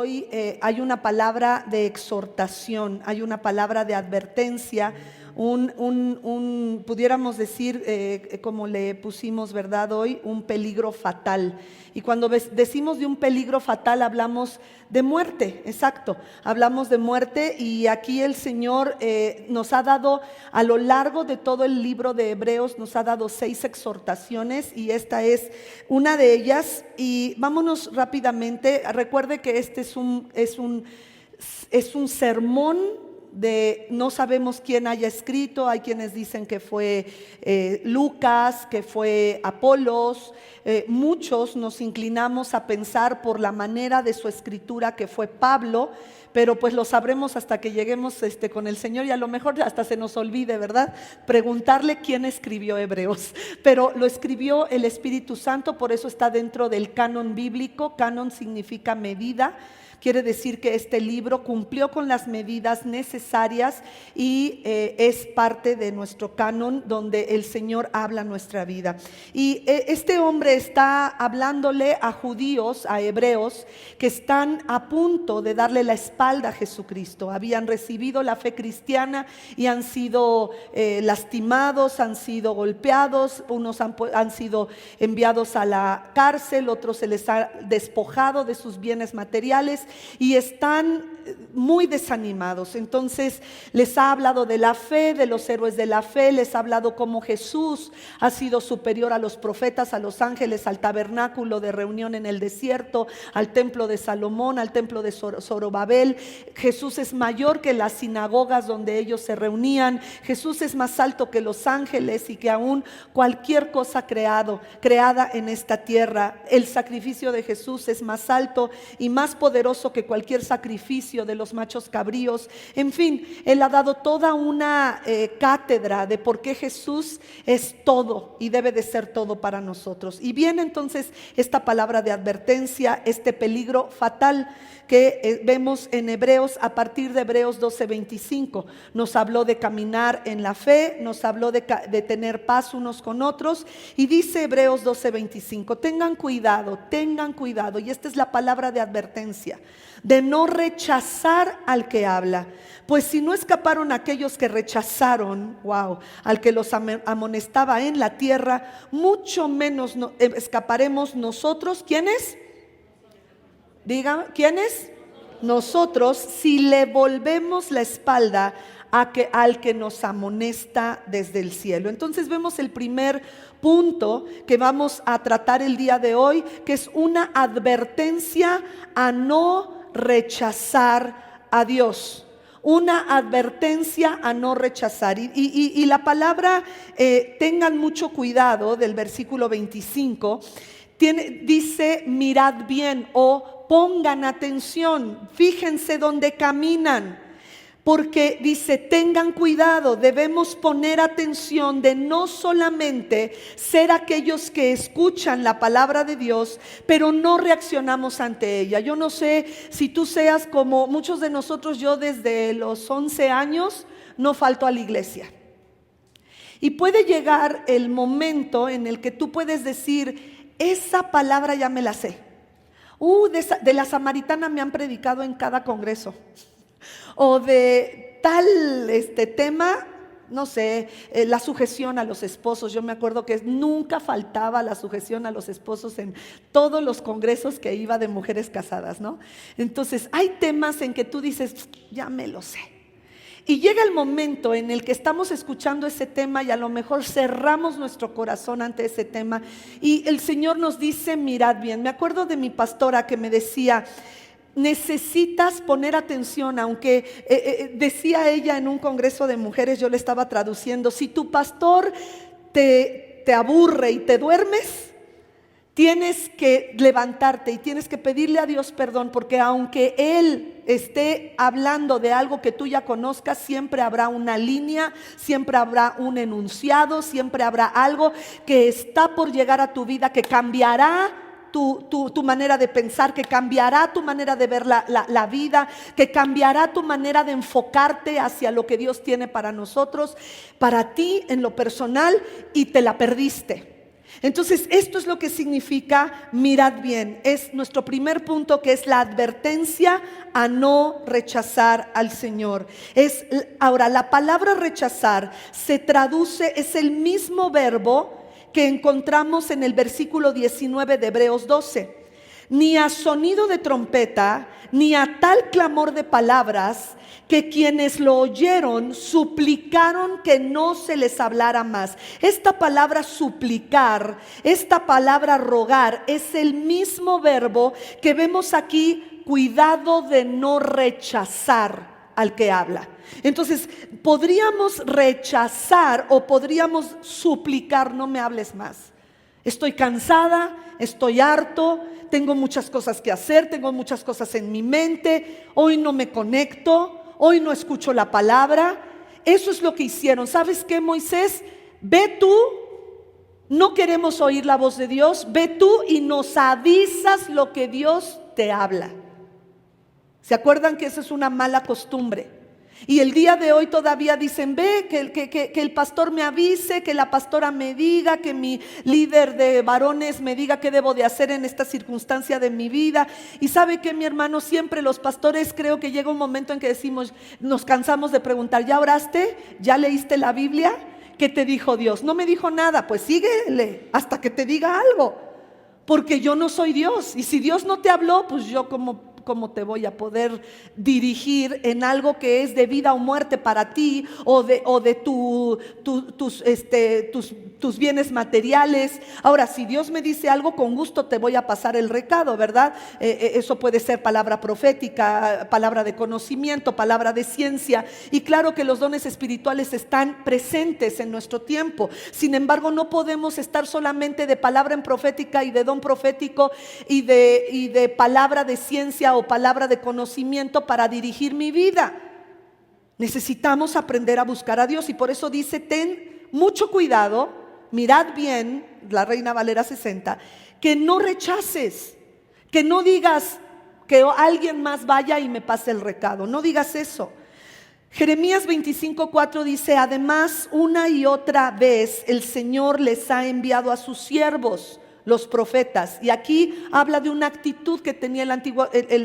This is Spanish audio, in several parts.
hoy hay una palabra de exhortación, hay una palabra de advertencia, pudiéramos decir, como le pusimos, ¿verdad? Hoy, un peligro fatal. Y cuando decimos de un peligro fatal, hablamos de muerte, exacto, hablamos de muerte. Y aquí el Señor nos ha dado, a lo largo de todo el libro de Hebreos, nos ha dado 6 exhortaciones, y esta es una de ellas. Y vámonos rápidamente. Recuerde que este es un sermón de, no sabemos quién haya escrito. Hay quienes dicen que fue Lucas, que fue Apolos. Muchos nos inclinamos a pensar por la manera de su escritura que fue Pablo, pero pues lo sabremos hasta que lleguemos con el Señor, y a lo mejor hasta se nos olvide, ¿verdad?, preguntarle quién escribió Hebreos. Pero lo escribió el Espíritu Santo, por eso está dentro del canon bíblico. Canon significa medida. Quiere decir que este libro cumplió con las medidas necesarias y es parte de nuestro canon, donde el Señor habla nuestra vida. Y este hombre está hablándole a judíos, a hebreos, que están a punto de darle la espalda a Jesucristo. Habían recibido la fe cristiana y han sido lastimados, han sido golpeados. Unos han sido enviados a la cárcel, otros se les ha despojado de sus bienes materiales, y están muy desanimados. Entonces les ha hablado de la fe, de los héroes de la fe, les ha hablado cómo Jesús ha sido superior a los profetas, a los ángeles, al tabernáculo de reunión en el desierto, al templo de Salomón, al templo de Zorobabel. Jesús es mayor que las sinagogas donde ellos se reunían. Jesús es más alto que los ángeles y que aún cualquier cosa creada en esta tierra. El sacrificio de Jesús es más alto y más poderoso que cualquier sacrificio de los machos cabríos. En fin, Él ha dado toda una cátedra de por qué Jesús es todo y debe de ser todo para nosotros. Y viene entonces esta palabra de advertencia, este peligro fatal que vemos en Hebreos, a partir de Hebreos 12:25. Nos habló de caminar en la fe, nos habló de tener paz unos con otros, y dice Hebreos 12:25, tengan cuidado, y esta es la palabra de advertencia, de no rechazar al que habla, pues si no escaparon aquellos que rechazaron, al que los amonestaba en la tierra, mucho menos escaparemos nosotros. ¿Quiénes? Digan, ¿quiénes? Nosotros, si le volvemos la espalda al que nos amonesta desde el cielo. Entonces vemos el primer punto que vamos a tratar el día de hoy, que es una advertencia a no rechazar a Dios. Una advertencia a no rechazar. Y la palabra, tengan mucho cuidado, del versículo 25, dice mirad bien, o pongan atención, fíjense dónde caminan. Porque dice, tengan cuidado, debemos poner atención de no solamente ser aquellos que escuchan la palabra de Dios, pero no reaccionamos ante ella. Yo no sé si tú seas como muchos de nosotros. Yo desde los 11 años no falto a la iglesia. Y puede llegar el momento en el que tú puedes decir, esa palabra ya me la sé. De la samaritana me han predicado en cada congreso. O de tal tema, no sé, la sujeción a los esposos. Yo me acuerdo que nunca faltaba la sujeción a los esposos en todos los congresos que iba de mujeres casadas, ¿no? Entonces hay temas en que tú dices, ya me lo sé. Y llega el momento en el que estamos escuchando ese tema y a lo mejor cerramos nuestro corazón ante ese tema, y el Señor nos dice, mirad bien. Me acuerdo de mi pastora que me decía, necesitas poner atención, aunque decía ella en un congreso de mujeres, yo le estaba traduciendo, si tu pastor te aburre y te duermes, tienes que levantarte y tienes que pedirle a Dios perdón, porque aunque Él esté hablando de algo que tú ya conozcas, siempre habrá una línea, siempre habrá un enunciado, siempre habrá algo que está por llegar a tu vida, que cambiará tu manera de pensar, que cambiará tu manera de ver la vida, que cambiará tu manera de enfocarte hacia lo que Dios tiene para nosotros, para ti en lo personal, y te la perdiste. Entonces, esto es lo que significa mirad bien. Es nuestro primer punto, que es la advertencia a no rechazar al Señor. Ahora, la palabra rechazar se traduce, es el mismo verbo que encontramos en el versículo 19 de Hebreos 12. Ni a sonido de trompeta, ni a tal clamor de palabras, que quienes lo oyeron suplicaron que no se les hablara más. Esta palabra suplicar, esta palabra rogar, es el mismo verbo que vemos aquí, cuidado de no rechazar al que habla. Entonces, podríamos rechazar o podríamos suplicar: no me hables más. Estoy cansada, estoy harto, tengo muchas cosas que hacer, tengo muchas cosas en mi mente, hoy no me conecto, hoy no escucho la palabra. Eso es lo que hicieron. ¿Sabes qué, Moisés? Ve tú, no queremos oír la voz de Dios, ve tú y nos avisas lo que Dios te habla. ¿Se acuerdan que esa es una mala costumbre? Y el día de hoy todavía dicen: ve, que el pastor me avise, que la pastora me diga, que mi líder de varones me diga qué debo de hacer en esta circunstancia de mi vida. Y sabe que, mi hermano, siempre los pastores, creo que llega un momento en que decimos, nos cansamos de preguntar: ¿ya oraste? ¿Ya leíste la Biblia? ¿Qué te dijo Dios? No me dijo nada. Pues síguele hasta que te diga algo, porque yo no soy Dios. Y si Dios no te habló, pues yo ¿cómo te voy a poder dirigir en algo que es de vida o muerte para ti, o de tus bienes materiales? Ahora, si Dios me dice algo, con gusto te voy a pasar el recado, ¿verdad? Eso puede ser palabra profética, palabra de conocimiento, palabra de ciencia. Y claro que los dones espirituales están presentes en nuestro tiempo. Sin embargo, no podemos estar solamente de palabra en profética y de don profético y de palabra de ciencia o palabra de conocimiento para dirigir mi vida. Necesitamos aprender a buscar a Dios, y por eso dice: ten mucho cuidado, mirad bien, la Reina Valera 60, que no rechaces, que no digas que alguien más vaya y me pase el recado. No digas eso. Jeremías 25:4 dice: además, una y otra vez el Señor les ha enviado a sus siervos, los profetas. Y aquí habla de una actitud que tenían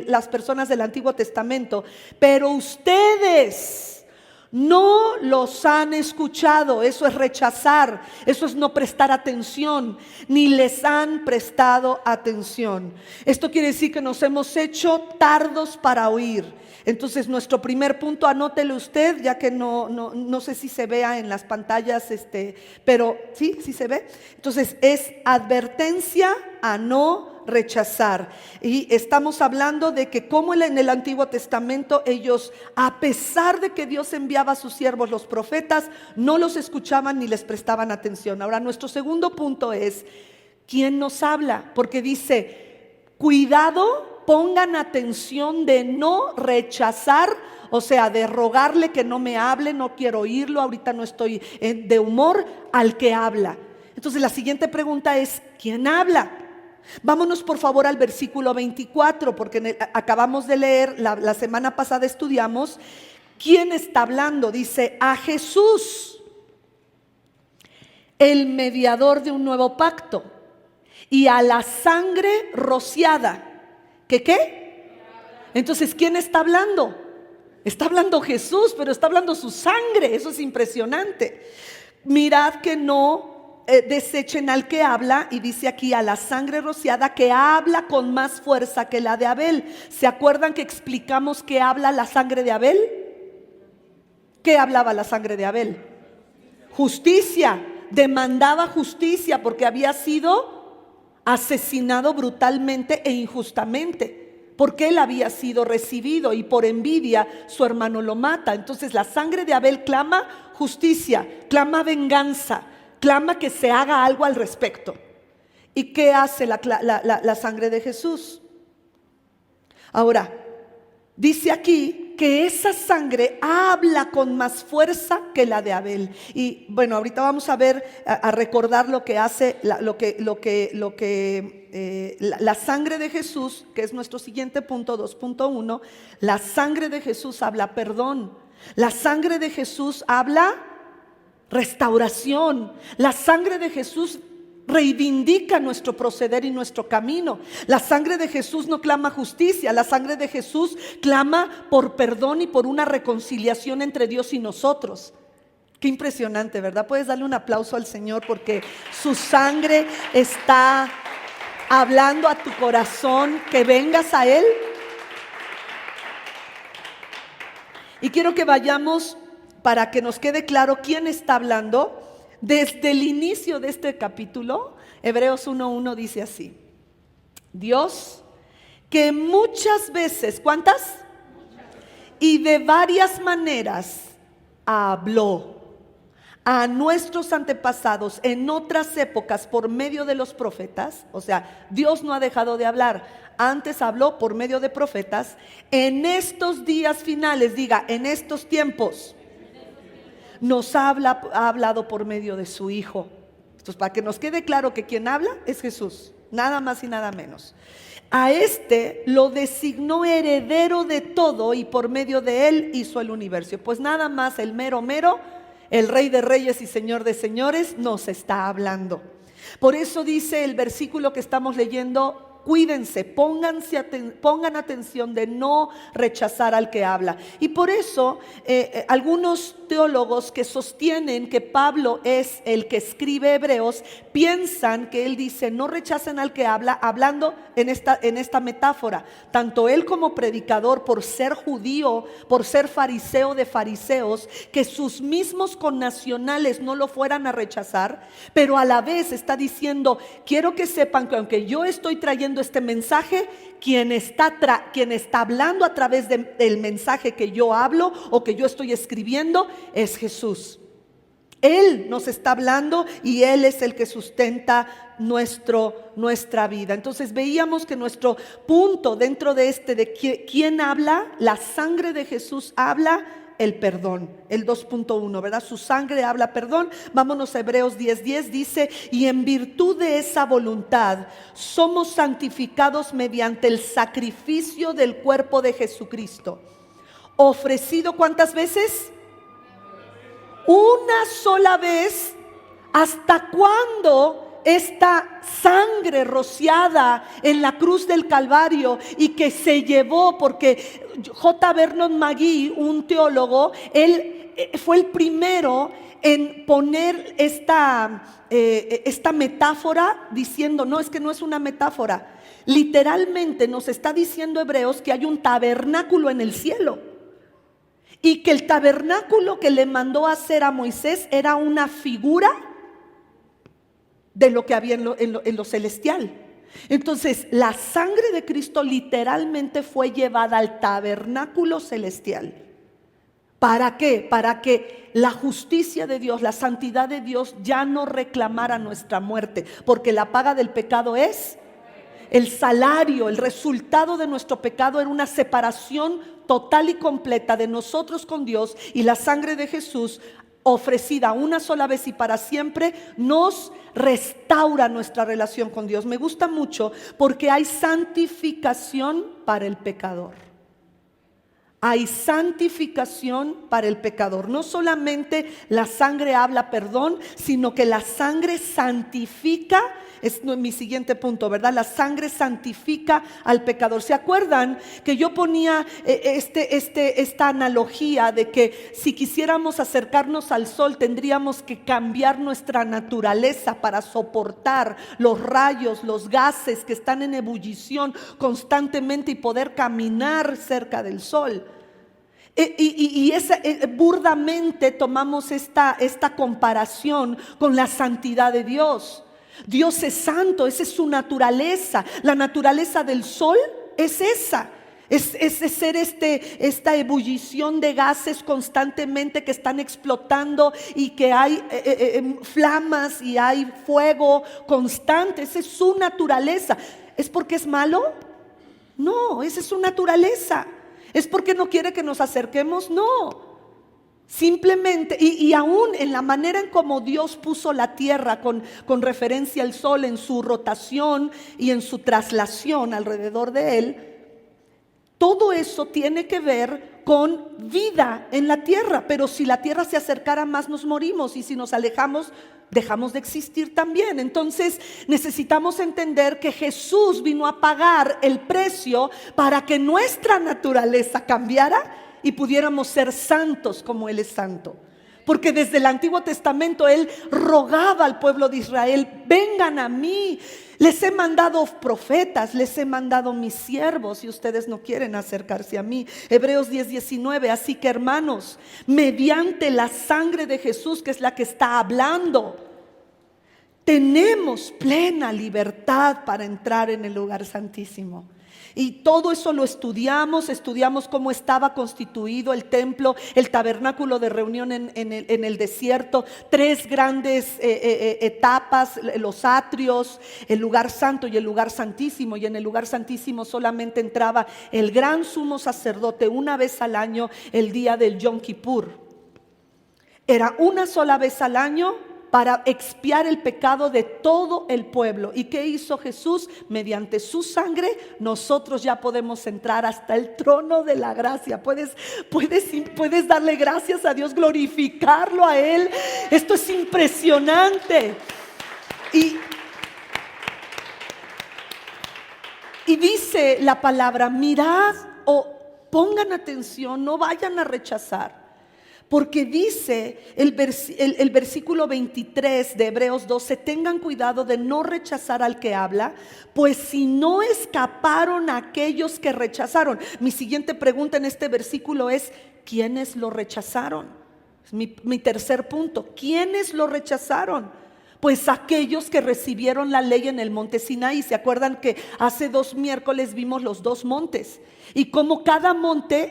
las personas del Antiguo Testamento. Pero ustedes no los han escuchado. Eso es rechazar, eso es no prestar atención, ni les han prestado atención. Esto quiere decir que nos hemos hecho tardos para oír. Entonces, nuestro primer punto, anótelo usted, ya que no sé si se vea en las pantallas, pero sí se ve. Entonces, es advertencia a no rechazar. Y estamos hablando de que como en el Antiguo Testamento, ellos, a pesar de que Dios enviaba a sus siervos, los profetas, no los escuchaban ni les prestaban atención. Ahora, nuestro segundo punto es: ¿quién nos habla? Porque dice: cuidado, pongan atención de no rechazar, o sea, de rogarle que no me hable, no quiero oírlo, ahorita no estoy de humor, al que habla. Entonces, la siguiente pregunta es: ¿quién habla? Vámonos por favor al versículo 24, porque acabamos de leer, la semana pasada estudiamos, ¿quién está hablando? Dice: a Jesús, el mediador de un nuevo pacto, y a la sangre rociada. ¿Qué? Entonces, ¿quién está hablando? Está hablando Jesús, pero está hablando su sangre. Eso es impresionante. Mirad que no desechen al que habla, y dice aquí: a la sangre rociada, que habla con más fuerza que la de Abel. ¿Se acuerdan que explicamos qué habla la sangre de Abel? ¿Qué hablaba la sangre de Abel? Justicia. Demandaba justicia porque había sido asesinado brutalmente e injustamente, porque él había sido recibido y por envidia su hermano lo mata. Entonces, la sangre de Abel clama justicia, clama venganza, clama que se haga algo al respecto. ¿Y qué hace la sangre de Jesús? Ahora, dice aquí que esa sangre habla con más fuerza que la de Abel. Y bueno, ahorita vamos a ver, a recordar lo que hace, la sangre de Jesús, que es nuestro siguiente punto, 2.1. La sangre de Jesús habla perdón. La sangre de Jesús habla restauración. La sangre de Jesús reivindica nuestro proceder y nuestro camino. La sangre de Jesús no clama justicia, la sangre de Jesús clama por perdón y por una reconciliación entre Dios y nosotros. Qué impresionante, ¿verdad? Puedes darle un aplauso al Señor porque su sangre está hablando a tu corazón, que vengas a Él. Y quiero que vayamos para que nos quede claro quién está hablando. Desde el inicio de este capítulo, Hebreos 1:1 dice así: Dios, que muchas veces, ¿cuántas? Y de varias maneras habló a nuestros antepasados en otras épocas por medio de los profetas. O sea, Dios no ha dejado de hablar. Antes habló por medio de profetas. En estos días finales, diga, en estos tiempos, nos ha hablado por medio de su Hijo. Entonces, para que nos quede claro que quien habla es Jesús, nada más y nada menos. A este lo designó heredero de todo y por medio de él hizo el universo. Pues nada más el mero, el Rey de Reyes y Señor de Señores nos está hablando. Por eso dice el versículo que estamos leyendo: cuídense, pongan atención de no rechazar al que habla. Y por eso algunos teólogos que sostienen que Pablo es el que escribe Hebreos piensan que él dice no rechacen al que habla, hablando en esta metáfora. Tanto él como predicador, por ser judío, por ser fariseo de fariseos, que sus mismos connacionales no lo fueran a rechazar, pero a la vez está diciendo: quiero que sepan que aunque yo estoy trayendo este mensaje, quien está hablando a través del mensaje que yo hablo o que yo estoy escribiendo es Jesús. Él nos está hablando y Él es el que sustenta nuestra vida. Entonces veíamos que nuestro punto dentro de ¿quién habla? La sangre de Jesús habla el perdón, el 2.1, ¿verdad? Su sangre habla perdón. Vámonos a Hebreos 10:10, dice: y en virtud de esa voluntad somos santificados mediante el sacrificio del cuerpo de Jesucristo, ofrecido ¿cuántas veces? Una sola vez. ¿Hasta cuándo? Esta sangre rociada en la cruz del Calvario y que se llevó, porque J. Vernon McGee, un teólogo, él fue el primero en poner esta metáfora, diciendo: no, es que no es una metáfora. Literalmente nos está diciendo Hebreos que hay un tabernáculo en el cielo y que el tabernáculo que le mandó a hacer a Moisés era una figura de lo que había en lo celestial. Entonces la sangre de Cristo literalmente fue llevada al tabernáculo celestial. ¿Para qué? Para que la justicia de Dios, la santidad de Dios ya no reclamara nuestra muerte, porque la paga del pecado es el salario, el resultado de nuestro pecado era una separación total y completa de nosotros con Dios, y la sangre de Jesús, ofrecida una sola vez y para siempre, nos restaura nuestra relación con Dios. Me gusta mucho porque hay santificación para el pecador. Hay santificación para el pecador. No solamente la sangre habla perdón, sino que la sangre santifica. Es mi siguiente punto, ¿verdad? La sangre santifica al pecador. ¿Se acuerdan que yo ponía esta analogía de que si quisiéramos acercarnos al sol tendríamos que cambiar nuestra naturaleza para soportar los rayos, los gases que están en ebullición constantemente y poder caminar cerca del sol? Burdamente tomamos esta comparación con la santidad de Dios. Dios es santo, esa es su naturaleza. La naturaleza del sol es esa. Es ser esta ebullición de gases constantemente que están explotando y que hay flamas y hay fuego constante. Esa es su naturaleza. ¿Es porque es malo? No, esa es su naturaleza. ¿Es porque no quiere que nos acerquemos? No. Simplemente, y aún en la manera en cómo Dios puso la tierra con referencia al sol, en su rotación y en su traslación alrededor de él, Todo eso tiene que ver con vida en la tierra, pero si la tierra se acercara más nos morimos, y si nos alejamos dejamos de existir también. Entonces necesitamos entender que Jesús vino a pagar el precio para que nuestra naturaleza cambiara y pudiéramos ser santos como Él es santo. Porque desde el Antiguo Testamento Él rogaba al pueblo de Israel: vengan a mí, les he mandado profetas, les he mandado mis siervos, y ustedes no quieren acercarse a mí. Hebreos 10:19, así que hermanos, mediante la sangre de Jesús, que es la que está hablando, tenemos plena libertad para entrar en el lugar santísimo. Y todo eso lo estudiamos cómo estaba constituido el templo, el tabernáculo de reunión en el desierto, 3 grandes etapas: los atrios, el lugar santo y el lugar santísimo. Y en el lugar santísimo solamente entraba el gran sumo sacerdote una vez al año, el día del Yom Kippur. Era una sola vez al año para expiar el pecado de todo el pueblo. ¿Y qué hizo Jesús? Mediante su sangre nosotros ya podemos entrar hasta el trono de la gracia. Puedes darle gracias a Dios, glorificarlo a Él. Esto es impresionante. Y dice la palabra: mirad, o pongan atención, no vayan a rechazar. Porque dice el versículo 23 de Hebreos 12: tengan cuidado de no rechazar al que habla, pues si no escaparon aquellos que rechazaron. Mi siguiente pregunta en este versículo es: ¿quiénes lo rechazaron? Mi tercer punto: ¿quiénes lo rechazaron? Pues aquellos que recibieron la ley en el monte Sinaí. ¿Se acuerdan que hace 2 miércoles vimos los 2 montes? Y cómo cada monte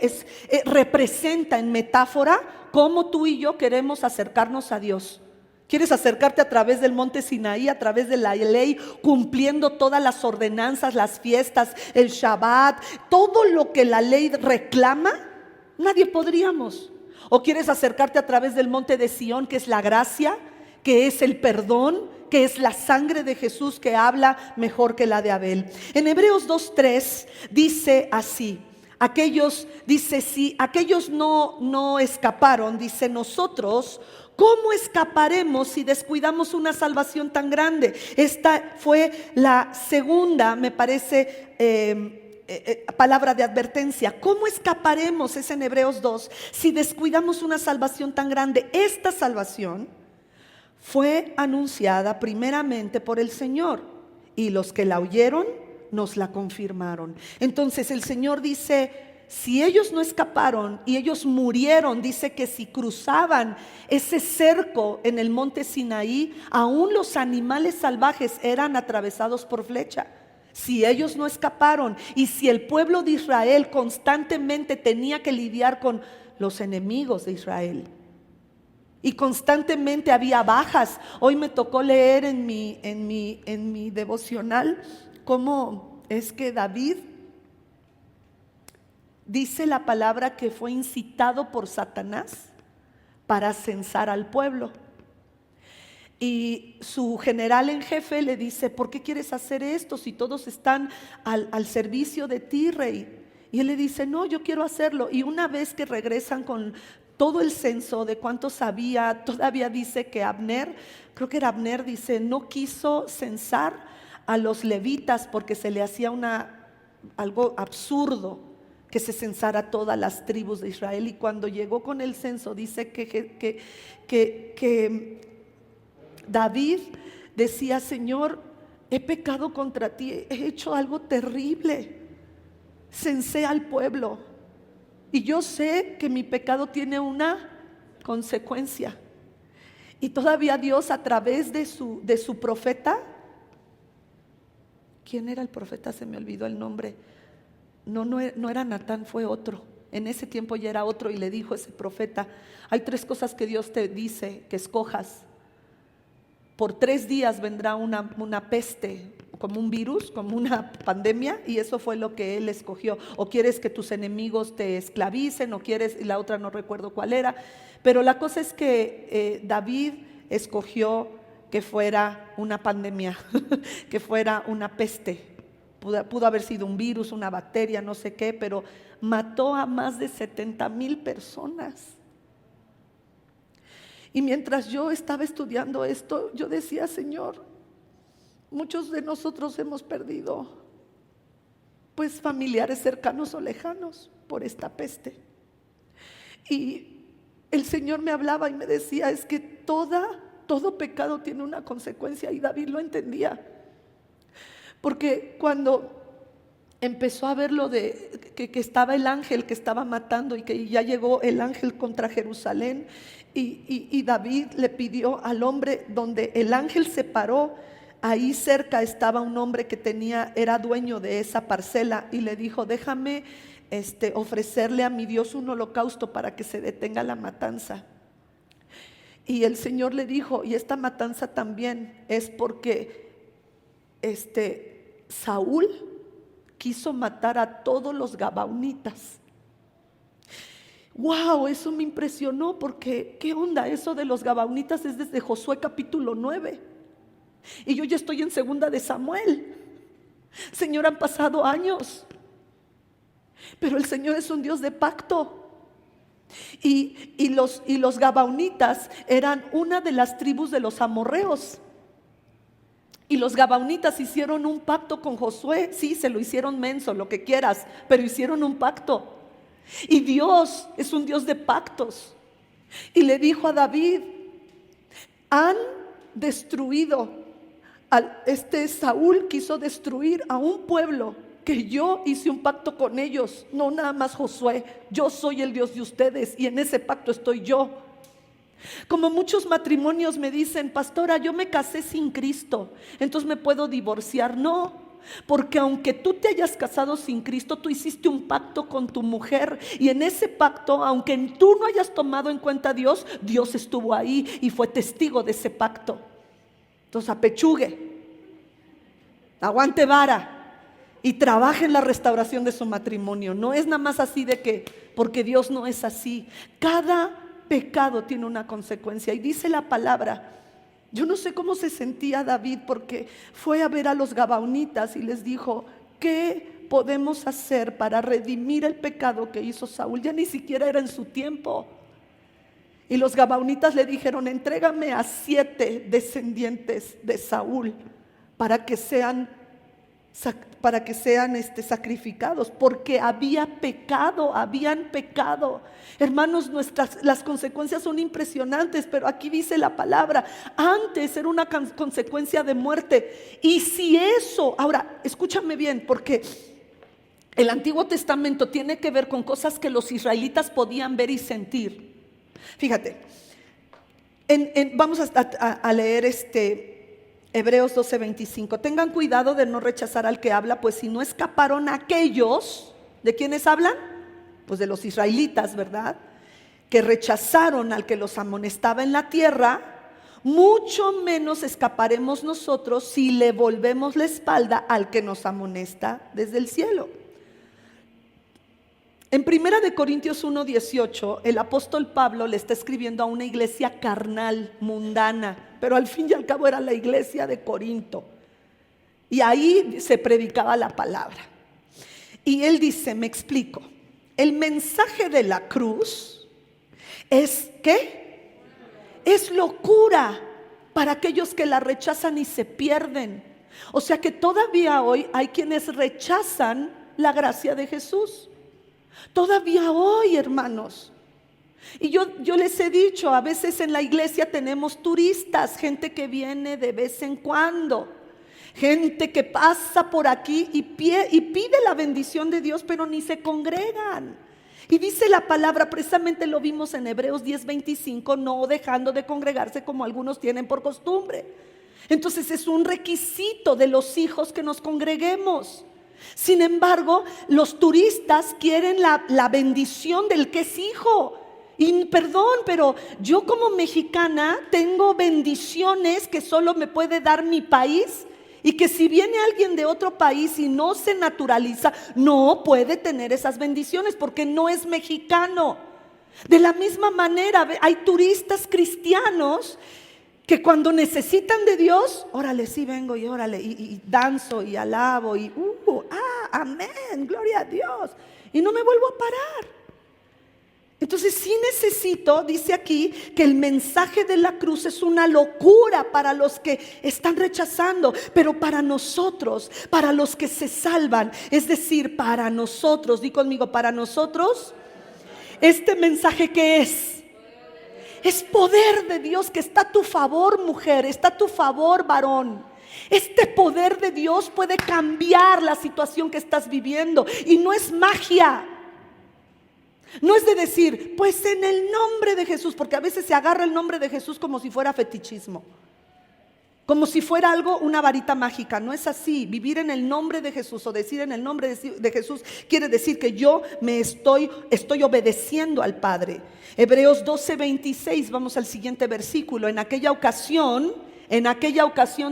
representa en metáfora cómo tú y yo queremos acercarnos a Dios. ¿Quieres acercarte a través del monte Sinaí, a través de la ley, cumpliendo todas las ordenanzas, las fiestas, el Shabbat, todo lo que la ley reclama? Nadie podríamos. ¿O quieres acercarte a través del monte de Sión, que es la gracia, que es el perdón, que es la sangre de Jesús, que habla mejor que la de Abel? En Hebreos 2:3 dice así: si aquellos no escaparon, dice, nosotros ¿cómo escaparemos si descuidamos una salvación tan grande? Esta fue la segunda, me parece, palabra de advertencia. ¿Cómo escaparemos? Es en Hebreos 2, si descuidamos una salvación tan grande. Esta salvación fue anunciada primeramente por el Señor, y los que la oyeron nos la confirmaron. Entonces el Señor dice: si ellos no escaparon y ellos murieron, dice que si cruzaban ese cerco en el monte Sinaí, aún los animales salvajes eran atravesados por flecha. Si ellos no escaparon, y si el pueblo de Israel constantemente tenía que lidiar con los enemigos de Israel, y constantemente había bajas. Hoy me tocó leer en mi devocional cómo es que David, dice la palabra, que fue incitado por Satanás para censar al pueblo. Y su general en jefe le dice: ¿por qué quieres hacer esto si todos están al servicio de ti, rey? Y él le dice: no, yo quiero hacerlo. Y una vez que regresan con todo el censo de cuántos había, todavía dice que Abner, creo que era Abner, dice, no quiso censar a los levitas porque se le hacía algo absurdo que se censara todas las tribus de Israel. Y cuando llegó con el censo, dice que David decía: Señor, he pecado contra ti, he hecho algo terrible, censé al pueblo, y yo sé que mi pecado tiene una consecuencia. Y todavía Dios, a través de su profeta, ¿quién era el profeta? Se me olvidó el nombre. No era Natán, fue otro. En ese tiempo ya era otro, y le dijo ese profeta: hay 3 cosas que Dios te dice que escojas. Por 3 días vendrá una peste, como un virus, como una pandemia, y eso fue lo que él escogió. O quieres que tus enemigos te esclavicen, o quieres, y la otra no recuerdo cuál era. Pero la cosa es que David escogió que fuera una pandemia, que fuera una peste. Pudo haber sido un virus, una bacteria, no sé qué, pero mató a más de 70,000 personas. Y mientras yo estaba estudiando esto, yo decía, Señor, muchos de nosotros hemos perdido pues familiares cercanos o lejanos por esta peste. Y el Señor me hablaba y me decía, es que todo pecado tiene una consecuencia, y David lo entendía. Porque cuando empezó a ver lo de que estaba el ángel que estaba matando y que ya llegó el ángel contra Jerusalén, y David le pidió al hombre donde el ángel se paró, ahí cerca estaba un hombre que era dueño de esa parcela, y le dijo, déjame ofrecerle a mi Dios un holocausto para que se detenga la matanza. Y el Señor le dijo, y esta matanza también es porque Saúl quiso matar a todos los gabaonitas. Wow, eso me impresionó, porque ¿qué onda? Eso de los gabaonitas es desde Josué capítulo 9. Y yo ya estoy en 2 de Samuel. Señor, han pasado años. Pero el Señor es un Dios de pacto. Y los gabaonitas eran una de las tribus de los amorreos. Y los gabaonitas hicieron un pacto con Josué. Sí, se lo hicieron menso, lo que quieras, pero hicieron un pacto. Y Dios es un Dios de pactos. Y le dijo a David, han destruido, Saúl quiso destruir a un pueblo que yo hice un pacto con ellos. No nada más Josué, yo soy el Dios de ustedes y en ese pacto estoy yo. Como muchos matrimonios me dicen, pastora, yo me casé sin Cristo, entonces me puedo divorciar. No, porque aunque tú te hayas casado sin Cristo, tú hiciste un pacto con tu mujer, y en ese pacto, aunque tú no hayas tomado en cuenta a Dios, Dios estuvo ahí y fue testigo de ese pacto. Entonces apechugue, aguante vara y trabaje en la restauración de su matrimonio. No es nada más así de que, porque Dios no es así. Cada pecado tiene una consecuencia, y dice la palabra, yo no sé cómo se sentía David, porque fue a ver a los gabaonitas y les dijo, ¿qué podemos hacer para redimir el pecado que hizo Saúl? Ya ni siquiera era en su tiempo. Y los gabaonitas le dijeron, entrégame a 7 descendientes de Saúl para que sean sacrificados, porque habían pecado. Hermanos, las consecuencias son impresionantes, pero aquí dice la palabra, antes era una consecuencia de muerte. Y si eso, ahora escúchame bien, porque el Antiguo Testamento tiene que ver con cosas que los israelitas podían ver y sentir. Fíjate, vamos a leer Hebreos 12:25. Tengan cuidado de no rechazar al que habla, pues si no escaparon aquellos, ¿de quiénes hablan? Pues de los israelitas, ¿verdad? Que rechazaron al que los amonestaba en la tierra, mucho menos escaparemos nosotros si le volvemos la espalda al que nos amonesta desde el cielo. En 1 Corintios 1:18, el apóstol Pablo le está escribiendo a una iglesia carnal, mundana, pero al fin y al cabo era la iglesia de Corinto, y ahí se predicaba la palabra. Y él dice, me explico, el mensaje de la cruz es ¿qué? Es locura para aquellos que la rechazan y se pierden. O sea que todavía hoy hay quienes rechazan la gracia de Jesús. Todavía hoy, hermanos. Y yo les he dicho, a veces en la iglesia tenemos turistas, gente que viene de vez en cuando, gente que pasa por aquí y pide la bendición de Dios, pero ni se congregan. Y dice la palabra, precisamente lo vimos en Hebreos 10:25, no dejando de congregarse como algunos tienen por costumbre. Entonces es un requisito de los hijos que nos congreguemos. Sin embargo, los turistas quieren la bendición del que es hijo. Y perdón, pero yo como mexicana tengo bendiciones que solo me puede dar mi país, y que si viene alguien de otro país y no se naturaliza, no puede tener esas bendiciones porque no es mexicano. De la misma manera, hay turistas cristianos que cuando necesitan de Dios, órale, sí vengo y órale, y danzo y alabo y amén, gloria a Dios, y no me vuelvo a parar. Entonces sí necesito, dice aquí, que el mensaje de la cruz es una locura para los que están rechazando, pero para nosotros, para los que se salvan, es decir, para nosotros, di conmigo, para nosotros, este mensaje ¿qué es? Es poder de Dios que está a tu favor, mujer, está a tu favor, varón. Este poder de Dios puede cambiar la situación que estás viviendo y no es magia. No es de decir, pues en el nombre de Jesús, porque a veces se agarra el nombre de Jesús como si fuera fetichismo, como si fuera algo, una varita mágica. No es así. Vivir en el nombre de Jesús o decir en el nombre de Jesús quiere decir que yo me estoy obedeciendo al Padre. Hebreos 12:26, vamos al siguiente versículo. En aquella ocasión,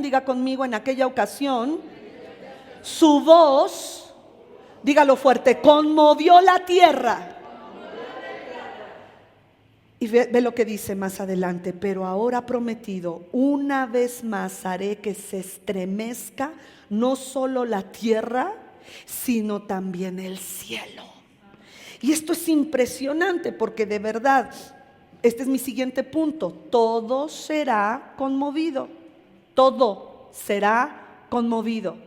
diga conmigo, en aquella ocasión, su voz, dígalo fuerte, conmovió la tierra. Y ve lo que dice más adelante, pero ahora prometido, una vez más haré que se estremezca no solo la tierra, sino también el cielo. Y esto es impresionante porque de verdad, este es mi siguiente punto, todo será conmovido, todo será conmovido.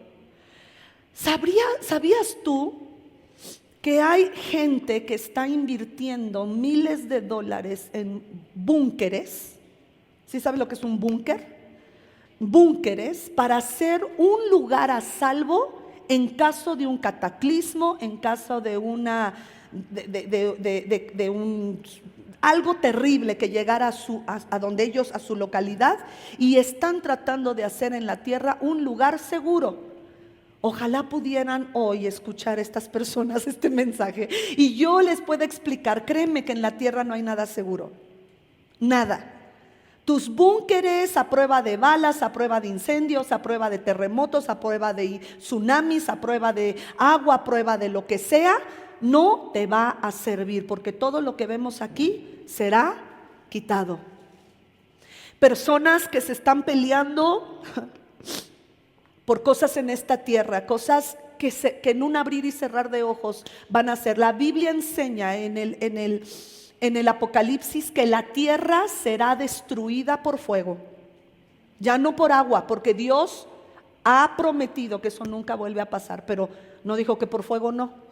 ¿Sabías tú que hay gente que está invirtiendo miles de dólares en búnkeres? ¿Sí sabes lo que es un búnker? Búnkeres para hacer un lugar a salvo en caso de un cataclismo, en caso de algo terrible que llegara a donde ellos, a su localidad, y están tratando de hacer en la tierra un lugar seguro. Ojalá pudieran hoy escuchar a estas personas este mensaje y yo les puedo explicar. Créeme que en la tierra no hay nada seguro, nada. Tus búnkeres a prueba de balas, a prueba de incendios, a prueba de terremotos, a prueba de tsunamis, a prueba de agua, a prueba de lo que sea, no te va a servir, porque todo lo que vemos aquí será quitado. Personas que se están peleando por cosas en esta tierra, cosas que en un abrir y cerrar de ojos van a ser. La Biblia enseña en el Apocalipsis que la tierra será destruida por fuego, ya no por agua, porque Dios ha prometido que eso nunca vuelve a pasar, pero no dijo que por fuego no.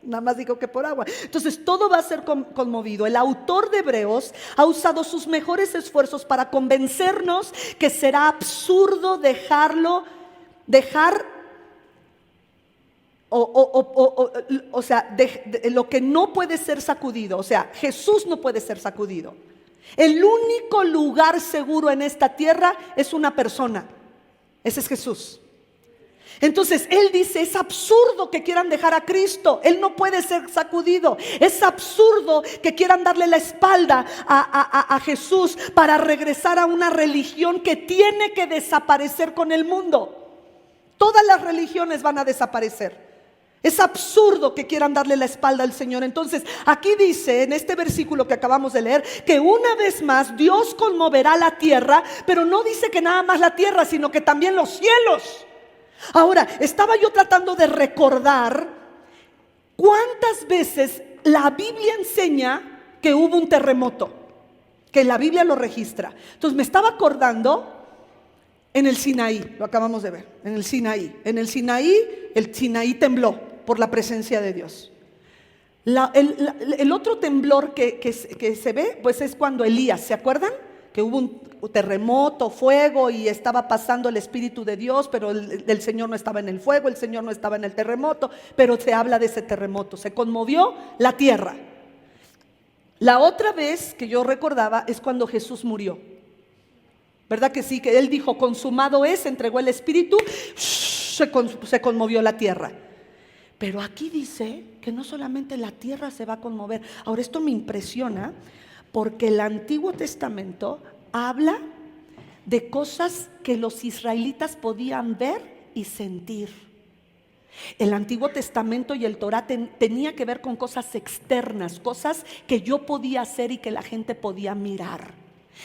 Nada más dijo que por agua. Entonces todo va a ser conmovido. El autor de Hebreos ha usado sus mejores esfuerzos para convencernos que será absurdo dejar lo que no puede ser sacudido. O sea, Jesús no puede ser sacudido. El único lugar seguro en esta tierra es una persona. Ese es Jesús. Entonces él dice, es absurdo que quieran dejar a Cristo, Él no puede ser sacudido. Es absurdo que quieran darle la espalda a Jesús para regresar a una religión que tiene que desaparecer con el mundo. Todas las religiones van a desaparecer. Es absurdo que quieran darle la espalda al Señor. Entonces aquí dice en este versículo que acabamos de leer que una vez más Dios conmoverá la tierra, pero no dice que nada más la tierra, sino que también los cielos. Ahora, estaba yo tratando de recordar cuántas veces la Biblia enseña que hubo un terremoto, que la Biblia lo registra. Entonces me estaba acordando en el Sinaí, lo acabamos de ver, en el Sinaí. El Sinaí tembló por la presencia de Dios. El otro temblor que se ve, pues es cuando Elías, ¿se acuerdan? Que hubo un terremoto, fuego y estaba pasando el Espíritu de Dios, pero el Señor no estaba en el fuego, el Señor no estaba en el terremoto, pero se habla de ese terremoto, se conmovió la tierra. La otra vez que yo recordaba es cuando Jesús murió, ¿verdad que sí? Que Él dijo, consumado es, entregó el Espíritu, se conmovió la tierra. Pero aquí dice que no solamente la tierra se va a conmover. Ahora esto me impresiona, porque el Antiguo Testamento habla de cosas que los israelitas podían ver y sentir. El Antiguo Testamento y el Torá tenía que ver con cosas externas, cosas que yo podía hacer y que la gente podía mirar.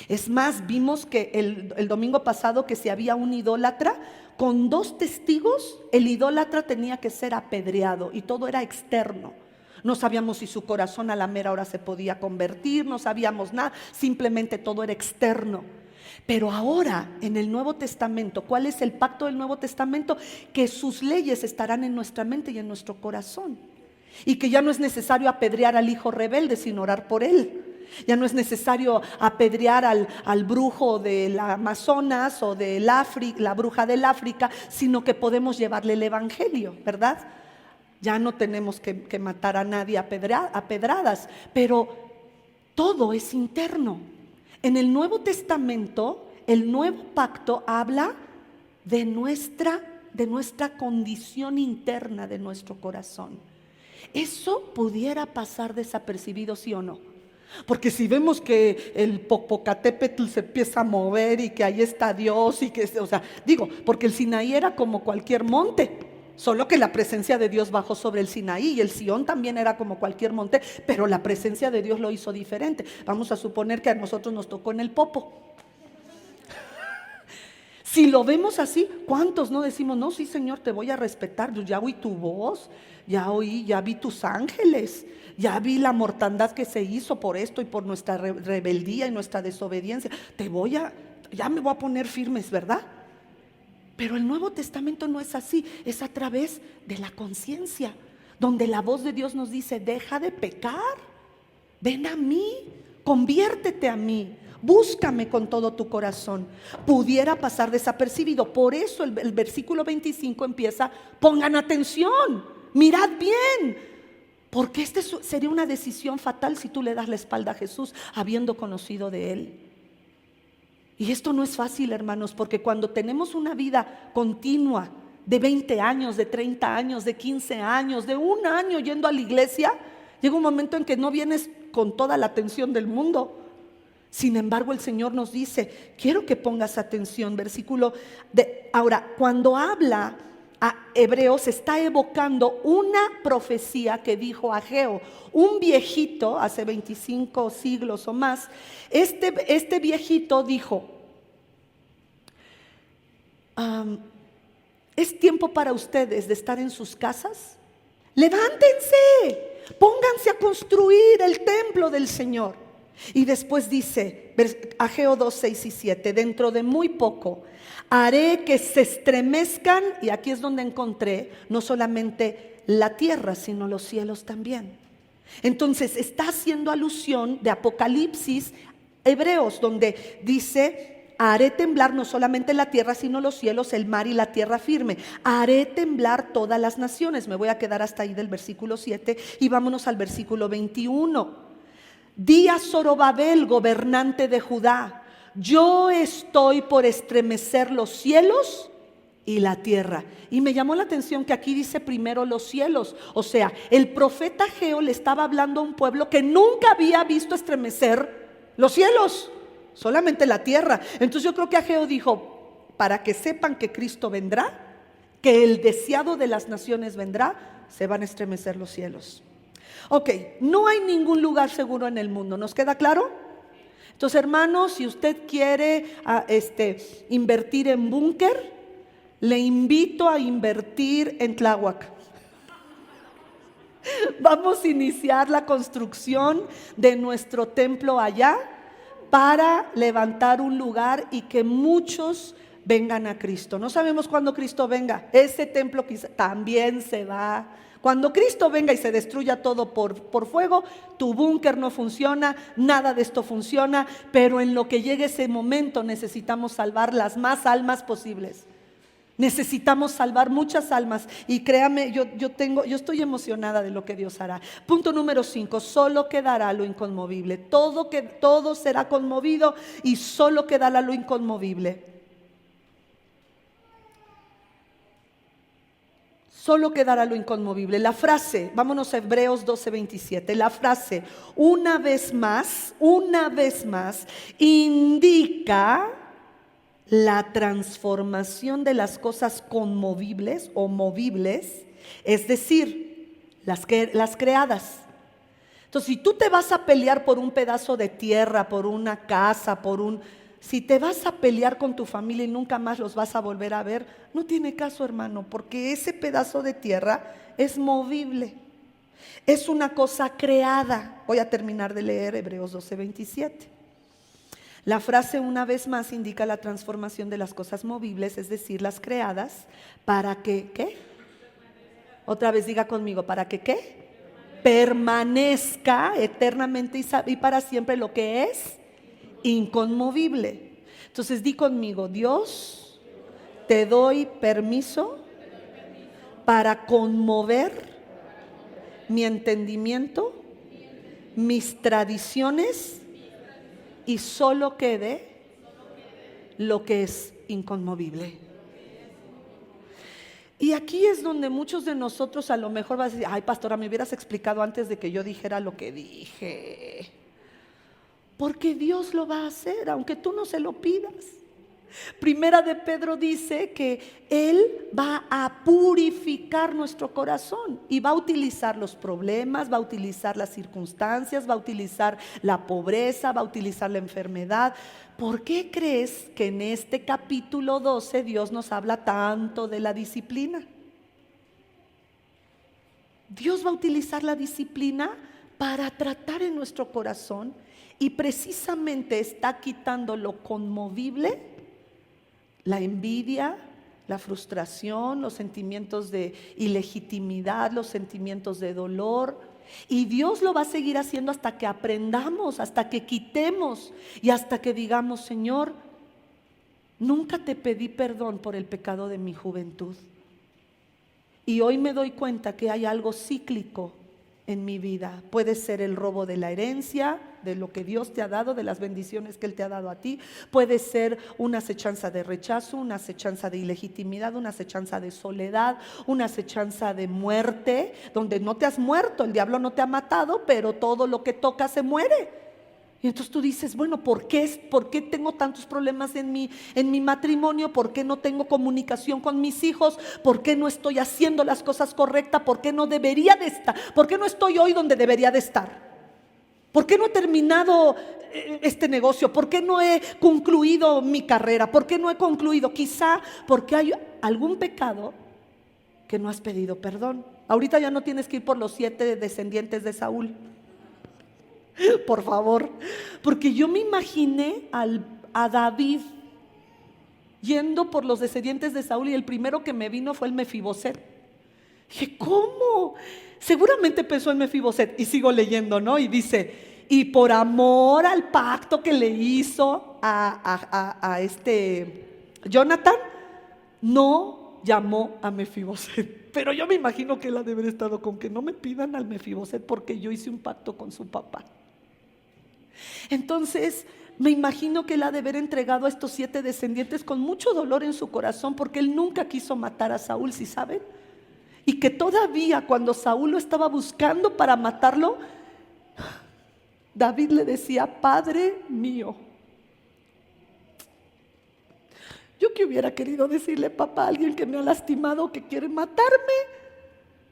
Es más, vimos que el domingo pasado que si había un idólatra, con 2 testigos, el idólatra tenía que ser apedreado y todo era externo. No sabíamos si su corazón a la mera hora se podía convertir, no sabíamos nada, simplemente todo era externo. Pero ahora en el Nuevo Testamento, ¿cuál es el pacto del Nuevo Testamento? Que sus leyes estarán en nuestra mente y en nuestro corazón. Y que ya no es necesario apedrear al hijo rebelde, sino orar por él. Ya no es necesario apedrear al brujo del Amazonas o la bruja del África, sino que podemos llevarle el evangelio, ¿verdad? Ya no tenemos que matar a nadie a pedradas, pero todo es interno. En el Nuevo Testamento, el nuevo pacto habla de nuestra condición interna, de nuestro corazón. Eso pudiera pasar desapercibido, ¿sí o no? Porque si vemos que el Popocatépetl se empieza a mover y que ahí está Dios y que, porque el Sinaí era como cualquier monte, solo que la presencia de Dios bajó sobre el Sinaí, y el Sión también era como cualquier monte, pero la presencia de Dios lo hizo diferente. Vamos a suponer que a nosotros nos tocó en el Popo. Si lo vemos así, ¿cuántos no decimos, no, sí, Señor, te voy a respetar? Yo ya oí tu voz, ya vi tus ángeles, ya vi la mortandad que se hizo por esto y por nuestra rebeldía y nuestra desobediencia. Ya me voy a poner firmes, ¿verdad? Pero el Nuevo Testamento no es así, es a través de la conciencia, donde la voz de Dios nos dice, deja de pecar, ven a mí, conviértete a mí. Búscame con todo tu corazón. Pudiera pasar desapercibido. Por eso el versículo 25 empieza, pongan atención, mirad bien, porque sería una decisión fatal si tú le das la espalda a Jesús habiendo conocido de Él. Y esto no es fácil, hermanos, porque cuando tenemos una vida continua de 20 años, de 30 años, de 15 años, de 1 año yendo a la iglesia, llega un momento en que no vienes con toda la atención del mundo. Sin embargo, el Señor nos dice, quiero que pongas atención, ahora, cuando habla a Hebreos, está evocando una profecía que dijo Ageo, un viejito, hace 25 siglos o más. Este viejito dijo, es tiempo para ustedes de estar en sus casas. Levántense, pónganse a construir el templo del Señor. Y después dice, Ageo 2, 6 y 7, dentro de muy poco haré que se estremezcan, y aquí es donde encontré, no solamente la tierra, sino los cielos también. Entonces está haciendo alusión de Apocalipsis, Hebreos, donde dice, haré temblar no solamente la tierra, sino los cielos, el mar y la tierra firme. Haré temblar todas las naciones. Me voy a quedar hasta ahí del versículo 7 y vámonos al versículo 21. Di a Zorobabel, gobernante de Judá, yo estoy por estremecer los cielos y la tierra. Y me llamó la atención que aquí dice primero los cielos. O sea, el profeta Ageo le estaba hablando a un pueblo que nunca había visto estremecer los cielos, solamente la tierra. Entonces yo creo que Ageo dijo, para que sepan que Cristo vendrá, que el deseado de las naciones vendrá, se van a estremecer los cielos. Ok, no hay ningún lugar seguro en el mundo, ¿nos queda claro? Entonces, hermanos, si usted quiere invertir en búnker, le invito a invertir en Tláhuac. Vamos a iniciar la construcción de nuestro templo allá para levantar un lugar y que muchos vengan a Cristo. No sabemos cuándo Cristo venga. Ese templo quizá también se va. Cuando Cristo venga y se destruya todo por fuego, tu búnker no funciona, nada de esto funciona, pero en lo que llegue ese momento necesitamos salvar las más almas posibles. Necesitamos salvar muchas almas y créame, yo estoy emocionada de lo que Dios hará. Punto número 5, solo quedará lo inconmovible. Todo será conmovido y solo quedará lo inconmovible. Solo quedará lo inconmovible. La frase, vámonos a Hebreos 12:27. La frase, una vez más, indica la transformación de las cosas conmovibles o movibles, es decir, las creadas. Entonces, si tú te vas a pelear por un pedazo de tierra, por una casa, si te vas a pelear con tu familia y nunca más los vas a volver a ver, no tiene caso, hermano, porque ese pedazo de tierra es movible. Es una cosa creada. Voy a terminar de leer Hebreos 12:27. La frase una vez más indica la transformación de las cosas movibles, es decir, las creadas, para que, ¿qué? Otra vez diga conmigo, ¿para que qué? Permanezca eternamente y para siempre lo que es inconmovible. Entonces di conmigo, Dios, te doy permiso para conmover mi entendimiento, mis tradiciones, y solo quede lo que es inconmovible. Y aquí es donde muchos de nosotros a lo mejor van a decir, ay pastora, me hubieras explicado antes de que yo dijera lo que dije. Porque Dios lo va a hacer, aunque tú no se lo pidas. Primera de Pedro dice que Él va a purificar nuestro corazón y va a utilizar los problemas, va a utilizar las circunstancias, va a utilizar la pobreza, va a utilizar la enfermedad. ¿Por qué crees que en este capítulo 12 Dios nos habla tanto de la disciplina? Dios va a utilizar la disciplina para tratar en nuestro corazón y precisamente está quitando lo conmovible, la envidia, la frustración, los sentimientos de ilegitimidad, los sentimientos de dolor. Y Dios lo va a seguir haciendo hasta que aprendamos, hasta que quitemos y hasta que digamos, Señor, nunca te pedí perdón por el pecado de mi juventud. Y hoy me doy cuenta que hay algo cíclico en mi vida. Puede ser el robo de la herencia, de lo que Dios te ha dado, de las bendiciones que Él te ha dado a ti. Puede ser una acechanza de rechazo, una acechanza de ilegitimidad, una acechanza de soledad, una acechanza de muerte, donde no te has muerto, el diablo no te ha matado, pero todo lo que toca se muere. Y entonces tú dices, bueno, ¿por qué tengo tantos problemas en mi matrimonio? ¿Por qué no tengo comunicación con mis hijos? ¿Por qué no estoy haciendo las cosas correctas? ¿Por qué no debería de estar? ¿Por qué no estoy hoy donde debería de estar? ¿Por qué no he terminado este negocio? ¿Por qué no he concluido mi carrera? ¿Por qué no he concluido? Quizá porque hay algún pecado que no has pedido perdón. Ahorita ya no tienes que ir por los 7 descendientes de Saúl. Por favor, porque yo me imaginé a David yendo por los descendientes de Saúl y el primero que me vino fue el Mefiboset. Dije, ¿cómo? Seguramente pensó en Mefiboset y sigo leyendo, ¿no? Y dice, y por amor al pacto que le hizo a Jonathan, no llamó a Mefiboset. Pero yo me imagino que él ha de haber estado con que no me pidan al Mefiboset porque yo hice un pacto con su papá. Entonces me imagino que él ha de haber entregado a estos 7 descendientes con mucho dolor en su corazón, porque él nunca quiso matar a Saúl, ¿sí saben? Y que todavía cuando Saúl lo estaba buscando para matarlo, David le decía, Padre mío. Yo que hubiera querido decirle, papá, a alguien que me ha lastimado, que quiere matarme.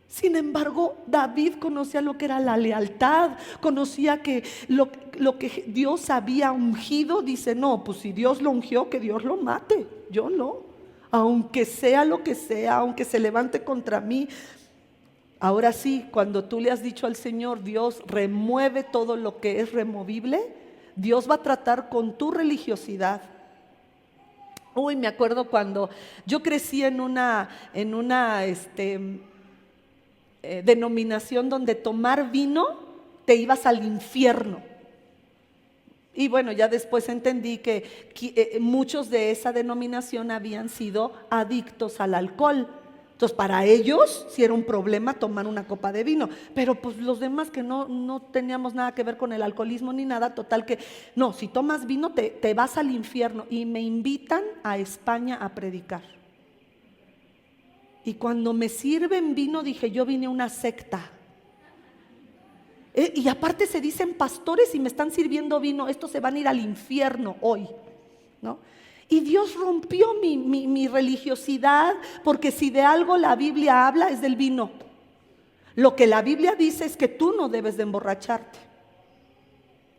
Sin embargo, David conocía lo que era la lealtad, conocía que lo que Dios había ungido. Dice, no, pues si Dios lo ungió, que Dios lo mate, yo no. Aunque sea lo que sea, aunque se levante contra mí. Ahora sí, cuando tú le has dicho al Señor, Dios remueve todo lo que es removible, Dios va a tratar con tu religiosidad. Uy, me acuerdo cuando yo crecí en una denominación donde tomar vino te ibas al infierno. Y bueno, ya después entendí que muchos de esa denominación habían sido adictos al alcohol. Entonces para ellos sí era un problema tomar una copa de vino, pero pues los demás que no teníamos nada que ver con el alcoholismo ni nada, total que no, si tomas vino te vas al infierno. Y me invitan a España a predicar. Y cuando me sirven vino dije, yo vine a una secta. Y aparte se dicen pastores y me están sirviendo vino, estos se van a ir al infierno hoy, ¿no? Y Dios rompió mi religiosidad, porque si de algo la Biblia habla es del vino. Lo que la Biblia dice es que tú no debes de emborracharte.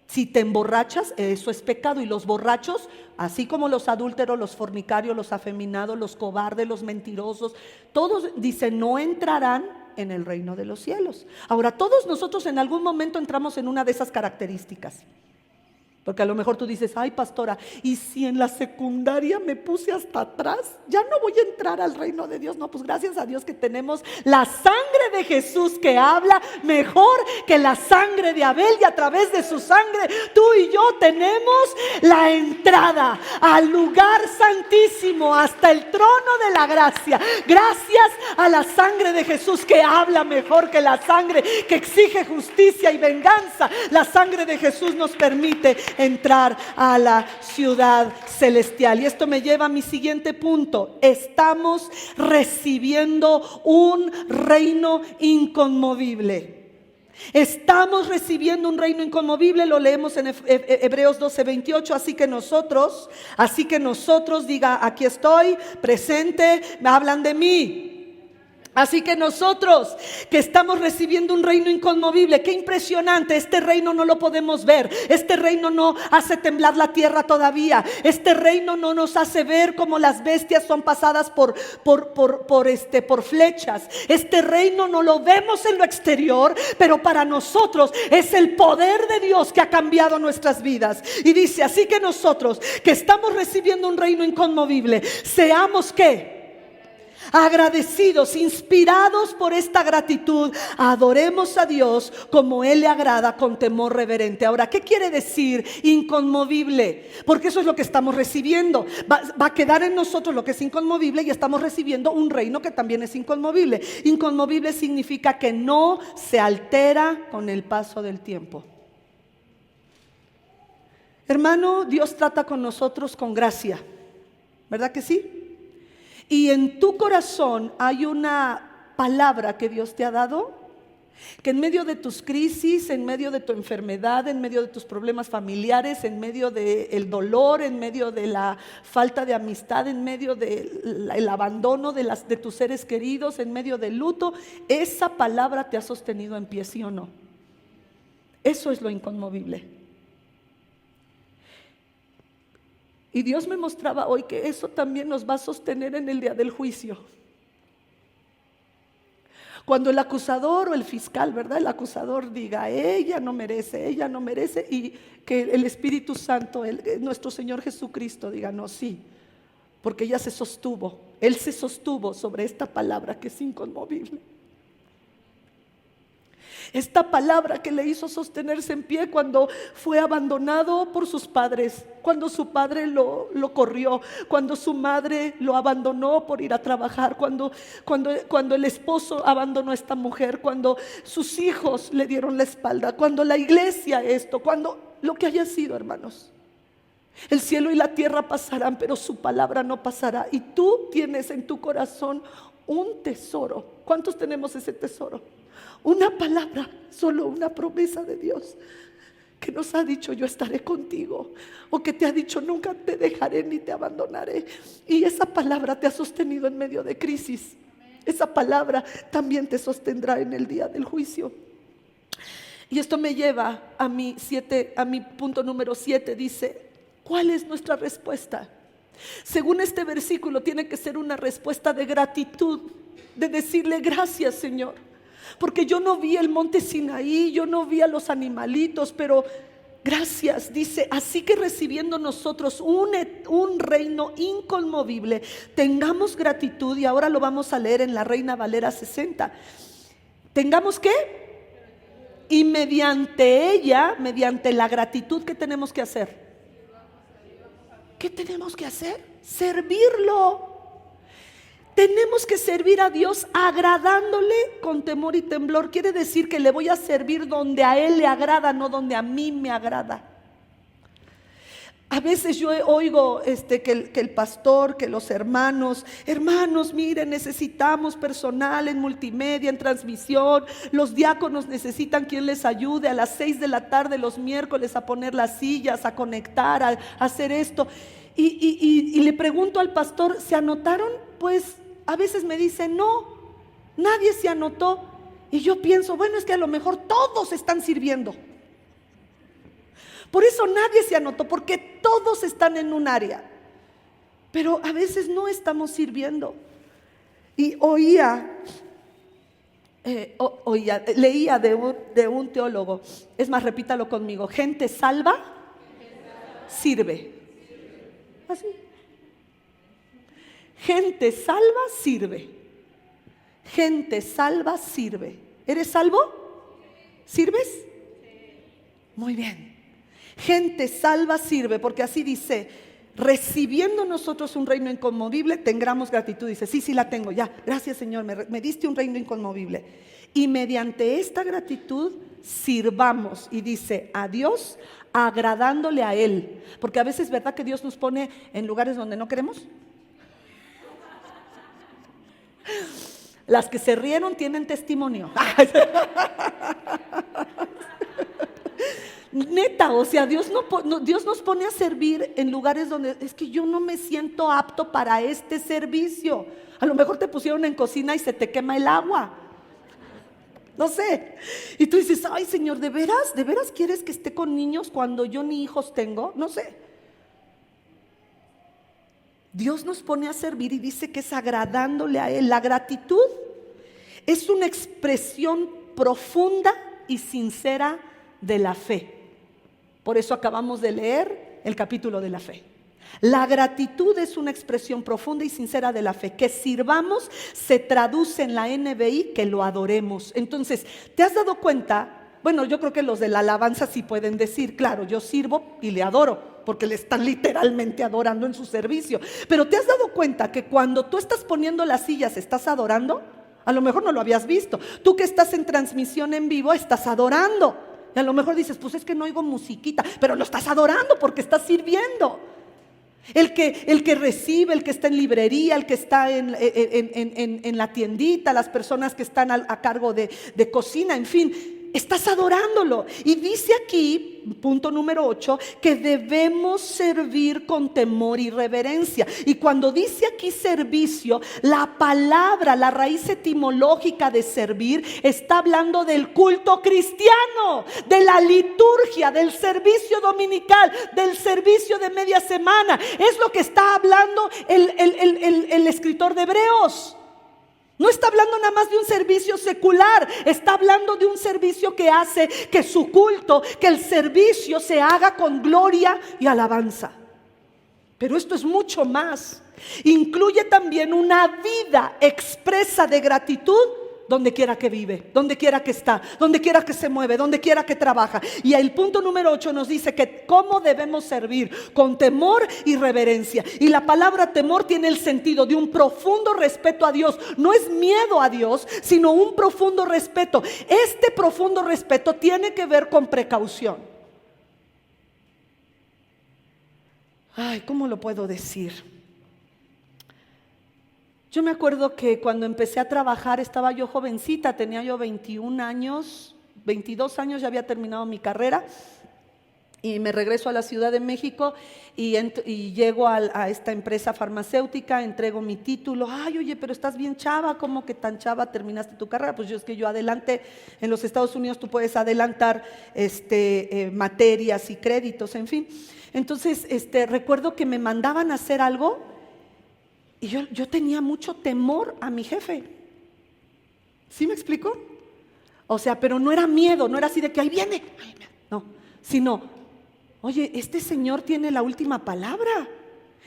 Si te emborrachas, eso es pecado. Y los borrachos, así como los adúlteros, los fornicarios, los afeminados, los cobardes, los mentirosos, todos, dice, no entrarán en el reino de los cielos. Ahora, todos nosotros en algún momento entramos en una de esas características. Porque a lo mejor tú dices, ay pastora, y si en la secundaria me puse hasta atrás, ya no voy a entrar al reino de Dios. No, pues gracias a Dios que tenemos la sangre de Jesús que habla mejor que la sangre de Abel, y a través de su sangre tú y yo tenemos la entrada al lugar santísimo, hasta el trono de la gracia. Gracias a la sangre de Jesús que habla mejor que la sangre que exige justicia y venganza. La sangre de Jesús nos permite entrar a la ciudad celestial. Y esto me lleva a mi siguiente punto. Estamos recibiendo un reino inconmovible. Estamos recibiendo un reino inconmovible. Lo leemos en Hebreos 12:28. Así que nosotros, diga, aquí estoy presente, me hablan de mí. Así que nosotros que estamos recibiendo un reino inconmovible, qué impresionante. Este reino no lo podemos ver. Este reino no hace temblar la tierra todavía. Este reino no nos hace ver como las bestias son pasadas por flechas. Este reino no lo vemos en lo exterior, pero para nosotros es el poder de Dios que ha cambiado nuestras vidas. Y dice, así que nosotros que estamos recibiendo un reino inconmovible, seamos ¿qué? Agradecidos, inspirados por esta gratitud, adoremos a Dios como Él le agrada, con temor reverente. Ahora, ¿qué quiere decir inconmovible? Porque eso es lo que estamos recibiendo. Va a quedar en nosotros lo que es inconmovible, y estamos recibiendo un reino que también es inconmovible. Inconmovible significa que no se altera con el paso del tiempo. Hermano, Dios trata con nosotros con gracia, ¿verdad que sí? Y en tu corazón hay una palabra que Dios te ha dado, que en medio de tus crisis, en medio de tu enfermedad, en medio de tus problemas familiares, en medio del dolor, en medio de la falta de amistad, en medio del abandono de tus seres queridos, en medio del luto, esa palabra te ha sostenido en pie, ¿sí o no? Eso es lo inconmovible. Y Dios me mostraba hoy que eso también nos va a sostener en el día del juicio. Cuando el acusador o el fiscal, ¿verdad? El acusador diga, ella no merece, y que el Espíritu Santo, nuestro Señor Jesucristo diga, no, sí, porque ella se sostuvo, Él se sostuvo sobre esta palabra que es inconmovible. Esta palabra que le hizo sostenerse en pie cuando fue abandonado por sus padres, cuando su padre lo corrió, cuando su madre lo abandonó por ir a trabajar, cuando el esposo abandonó a esta mujer, cuando sus hijos le dieron la espalda, cuando la iglesia cuando lo que haya sido, hermanos. El cielo y la tierra pasarán, pero su palabra no pasará. Y tú tienes en tu corazón un tesoro. ¿Cuántos tenemos ese tesoro? Una palabra, solo una promesa de Dios que nos ha dicho, yo estaré contigo, o que te ha dicho, nunca te dejaré ni te abandonaré. Y esa palabra te ha sostenido en medio de crisis. Esa palabra también te sostendrá en el día del juicio. Y esto me lleva a mi punto número 7. Dice, ¿cuál es nuestra respuesta? Según este versículo, tiene que ser una respuesta de gratitud, de decirle gracias, Señor. Porque yo no vi el monte Sinaí, yo no vi a los animalitos, pero gracias. Dice, así que recibiendo nosotros un reino inconmovible, tengamos gratitud. Y ahora lo vamos a leer en la Reina Valera 60. ¿Tengamos qué? Y mediante ella, mediante la gratitud, ¿qué tenemos que hacer? ¿Qué tenemos que hacer? Servirlo. Tenemos que servir a Dios agradándole con temor y temblor. Quiere decir que le voy a servir donde a Él le agrada, no donde a mí me agrada. A veces yo oigo que el pastor, que los hermanos, miren, necesitamos personal en multimedia, en transmisión. Los diáconos necesitan quien les ayude a las 6 de la tarde los miércoles a poner las sillas, a conectar, a hacer esto. Y le pregunto al pastor, ¿se anotaron? Pues a veces me dice, no, nadie se anotó. Y yo pienso, bueno, es que a lo mejor todos están sirviendo. Por eso nadie se anotó, porque todos están en un área. Pero a veces no estamos sirviendo. Y leía de un teólogo. Es más, repítalo conmigo: gente salva, sirve. Así. Gente salva, sirve. Gente salva, sirve. ¿Eres salvo? ¿Sirves? Muy bien. Gente salva, sirve, porque así dice: recibiendo nosotros un reino inconmovible, tengamos gratitud. Dice, sí la tengo, ya, gracias Señor, me diste un reino inconmovible. Y mediante esta gratitud sirvamos, y dice, a Dios, agradándole a Él. Porque a veces, ¿verdad que Dios nos pone en lugares donde no queremos? Las que se rieron tienen testimonio. Neta, o sea, Dios nos pone a servir en lugares donde es que yo no me siento apto para este servicio. A lo mejor te pusieron en cocina y se te quema el agua. No sé. Y tú dices, ay Señor, ¿de veras quieres que esté con niños cuando yo ni hijos tengo? No sé. Dios nos pone a servir y dice que es agradándole a Él. La gratitud es una expresión profunda y sincera de la fe. Por eso acabamos de leer el capítulo de la fe. La gratitud es una expresión profunda y sincera de la fe. Que sirvamos se traduce en la NBI que lo adoremos. Entonces, ¿te has dado cuenta? Bueno, yo creo que los de la alabanza sí pueden decir, claro, yo sirvo y le adoro, porque le están literalmente adorando en su servicio. Pero ¿te has dado cuenta que cuando tú estás poniendo las sillas estás adorando? A lo mejor no lo habías visto. Tú que estás en transmisión en vivo estás adorando. Y a lo mejor dices, pues es que no oigo musiquita, pero lo estás adorando porque estás sirviendo. El que recibe, el que está en librería, el que está en la tiendita, las personas que están a cargo de cocina, en fin, estás adorándolo. Y dice aquí, punto número 8, que debemos servir con temor y reverencia. Y cuando dice aquí servicio, la palabra, la raíz etimológica de servir, está hablando del culto cristiano, de la liturgia, del servicio dominical, del servicio de media semana. Es lo que está hablando el escritor de Hebreos. No está hablando nada más de un servicio secular, está hablando de un servicio que hace que su culto, que el servicio se haga con gloria y alabanza. Pero esto es mucho más. Incluye también una vida expresa de gratitud donde quiera que vive, donde quiera que está, donde quiera que se mueve, donde quiera que trabaja. Y el punto número 8 nos dice que cómo debemos servir: con temor y reverencia. Y la palabra temor tiene el sentido de un profundo respeto a Dios. No es miedo a Dios, sino un profundo respeto. Este profundo respeto tiene que ver con precaución. Ay, ¿cómo lo puedo decir? Yo me acuerdo que cuando empecé a trabajar estaba yo jovencita, tenía yo 21 años, 22 años, ya había terminado mi carrera. Y me regreso a la Ciudad de México y llego a esta empresa farmacéutica, entrego mi título. Ay, oye, pero estás bien chava, ¿cómo que tan chava terminaste tu carrera? Pues yo adelanté, en los Estados Unidos tú puedes adelantar materias y créditos, en fin. Entonces, recuerdo que me mandaban a hacer algo y yo tenía mucho temor a mi jefe. ¿Sí me explico? O sea, pero no era miedo, no era así de que ahí viene. No, sino, oye, este señor tiene la última palabra.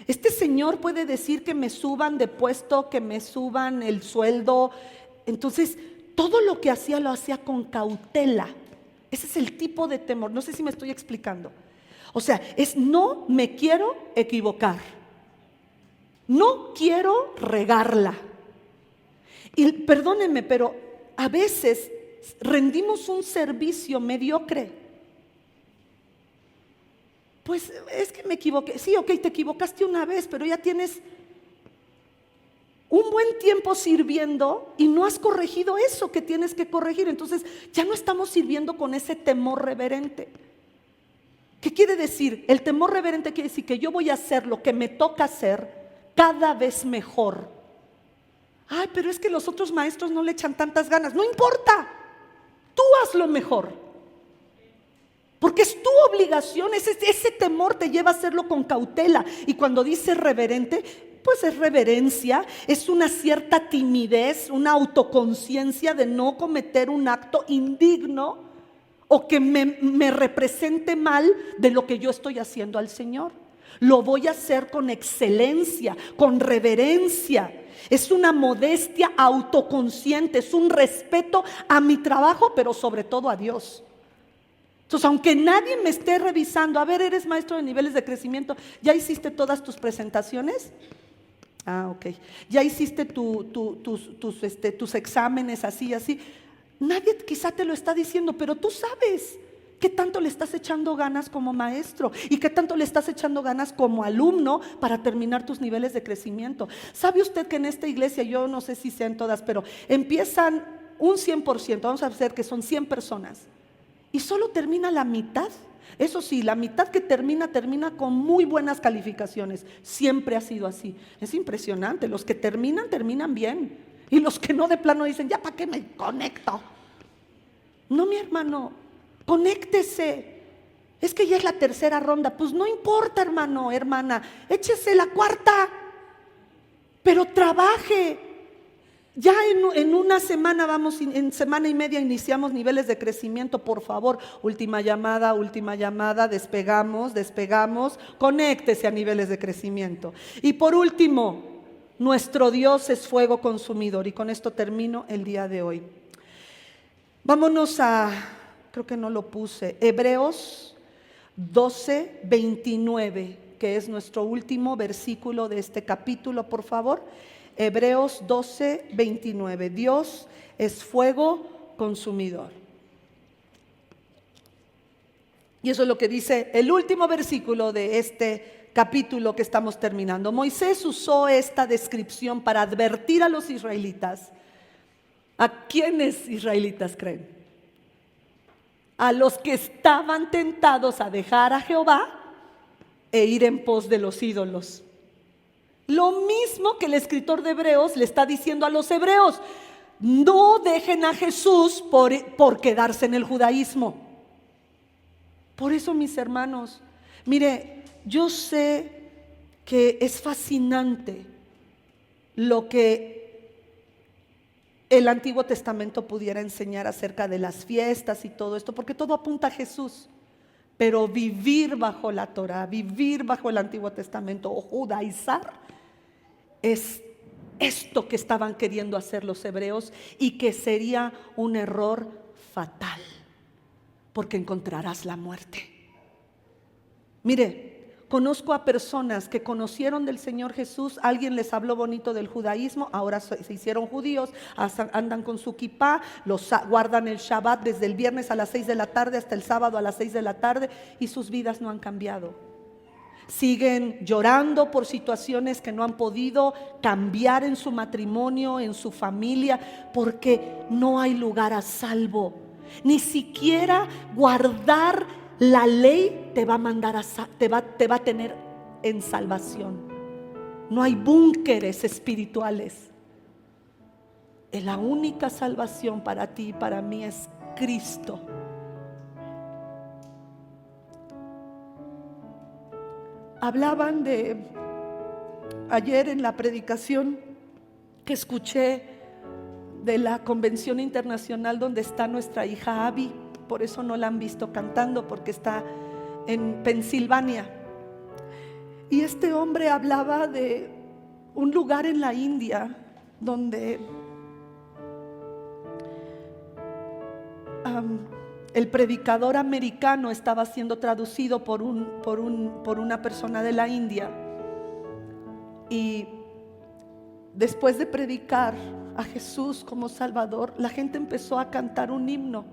Este señor puede decir que me suban de puesto, que me suban el sueldo. Entonces, todo lo que hacía lo hacía con cautela. Ese es el tipo de temor. No sé si me estoy explicando. O sea, no me quiero equivocar. No quiero regarla. Y perdónenme, pero a veces rendimos un servicio mediocre. Pues es que me equivoqué. Sí, ok, te equivocaste una vez, pero ya tienes un buen tiempo sirviendo y no has corregido eso que tienes que corregir. Entonces ya no estamos sirviendo con ese temor reverente. ¿Qué quiere decir? El temor reverente quiere decir que yo voy a hacer lo que me toca hacer cada vez mejor. Ay, pero es que los otros maestros no le echan tantas ganas. No importa, tú hazlo mejor. Porque es tu obligación, ese temor te lleva a hacerlo con cautela. Y cuando dice reverente, pues es reverencia, es una cierta timidez, una autoconciencia de no cometer un acto indigno o que me represente mal de lo que yo estoy haciendo al Señor. Lo voy a hacer con excelencia, con reverencia. Es una modestia autoconsciente, es un respeto a mi trabajo, pero sobre todo a Dios. Entonces, aunque nadie me esté revisando, a ver, eres maestro de niveles de crecimiento, ¿ya hiciste todas tus presentaciones? Ah, ok. ¿Ya hiciste tus exámenes así? Nadie quizá te lo está diciendo, pero tú sabes qué tanto le estás echando ganas como maestro y qué tanto le estás echando ganas como alumno para terminar tus niveles de crecimiento. ¿Sabe usted que en esta iglesia, yo no sé si sean todas, pero empiezan un 100%, vamos a hacer que son 100 personas y solo termina la mitad? Eso sí, la mitad que termina con muy buenas calificaciones. Siempre ha sido así. Es impresionante, los que terminan bien. Y los que no, de plano dicen, ya para qué me conecto. No, mi hermano, conéctese. Es que ya es la tercera ronda. Pues no importa, hermano, hermana, échese la cuarta, pero trabaje. Ya en una semana en semana y media iniciamos niveles de crecimiento, por favor. Última llamada, despegamos, conéctese a niveles de crecimiento. Y por último, nuestro Dios es fuego consumidor. Y con esto termino el día de hoy. Vámonos creo que no lo puse, Hebreos 12:29, que es nuestro último versículo de este capítulo, por favor. Hebreos 12:29. Dios es fuego consumidor. Y eso es lo que dice el último versículo de este capítulo que estamos terminando. Moisés usó esta descripción para advertir a los israelitas. ¿A quiénes israelitas creen? A los que estaban tentados a dejar a Jehová e ir en pos de los ídolos. Lo mismo que el escritor de Hebreos le está diciendo a los hebreos: no dejen a Jesús por quedarse en el judaísmo. Por eso, mis hermanos, mire, yo sé que es fascinante lo que el Antiguo Testamento pudiera enseñar acerca de las fiestas y todo esto, porque todo apunta a Jesús. Pero vivir bajo la Torá, vivir bajo el Antiguo Testamento o judaizar, es esto que estaban queriendo hacer los hebreos y que sería un error fatal, porque encontrarás la muerte. Mire, conozco a personas que conocieron del Señor Jesús, alguien les habló bonito del judaísmo, ahora se hicieron judíos, andan con su kipá, guardan el Shabbat desde el viernes a las 6 de la tarde hasta el sábado a las 6 de la tarde y sus vidas no han cambiado. Siguen llorando por situaciones que no han podido cambiar en su matrimonio, en su familia, porque no hay lugar a salvo. Ni siquiera guardar la ley te va a mandar te va a tener en salvación. No hay búnkeres espirituales. La única salvación para ti y para mí es Cristo. Hablaban ayer en la predicación que escuché de la convención internacional donde está nuestra hija Abby. Por eso no la han visto cantando, porque está en Pensilvania. Y este hombre hablaba de un lugar en la India donde el predicador americano estaba siendo traducido por una persona de la India, y después de predicar a Jesús como Salvador, la gente empezó a cantar un himno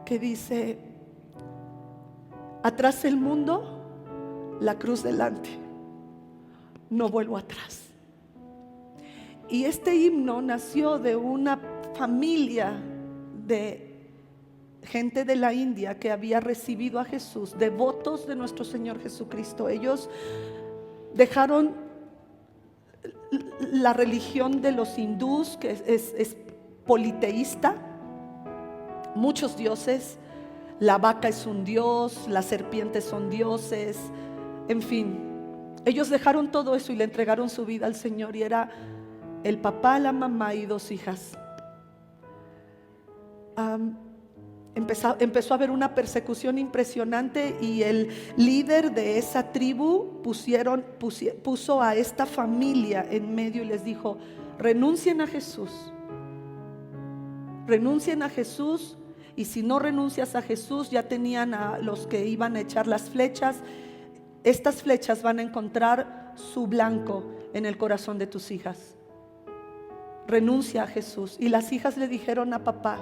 que dice: atrás el mundo, la cruz delante, no vuelvo atrás. Y este himno nació de una familia de gente de la India que había recibido a Jesús, devotos de nuestro Señor Jesucristo. Ellos dejaron la religión de los hindús, que es politeísta, muchos dioses. La vaca es un dios, las serpientes son dioses, en fin. Ellos dejaron todo eso y le entregaron su vida al Señor, y era el papá, la mamá y 2 hijas. Empezó a haber una persecución impresionante, y el líder de esa tribu puso a esta familia en medio y les dijo: renuncien a Jesús, renuncien a Jesús. Y si no renuncias a Jesús, ya tenían a los que iban a echar las flechas. Estas flechas van a encontrar su blanco en el corazón de tus hijas. Renuncia a Jesús. Y las hijas le dijeron a papá: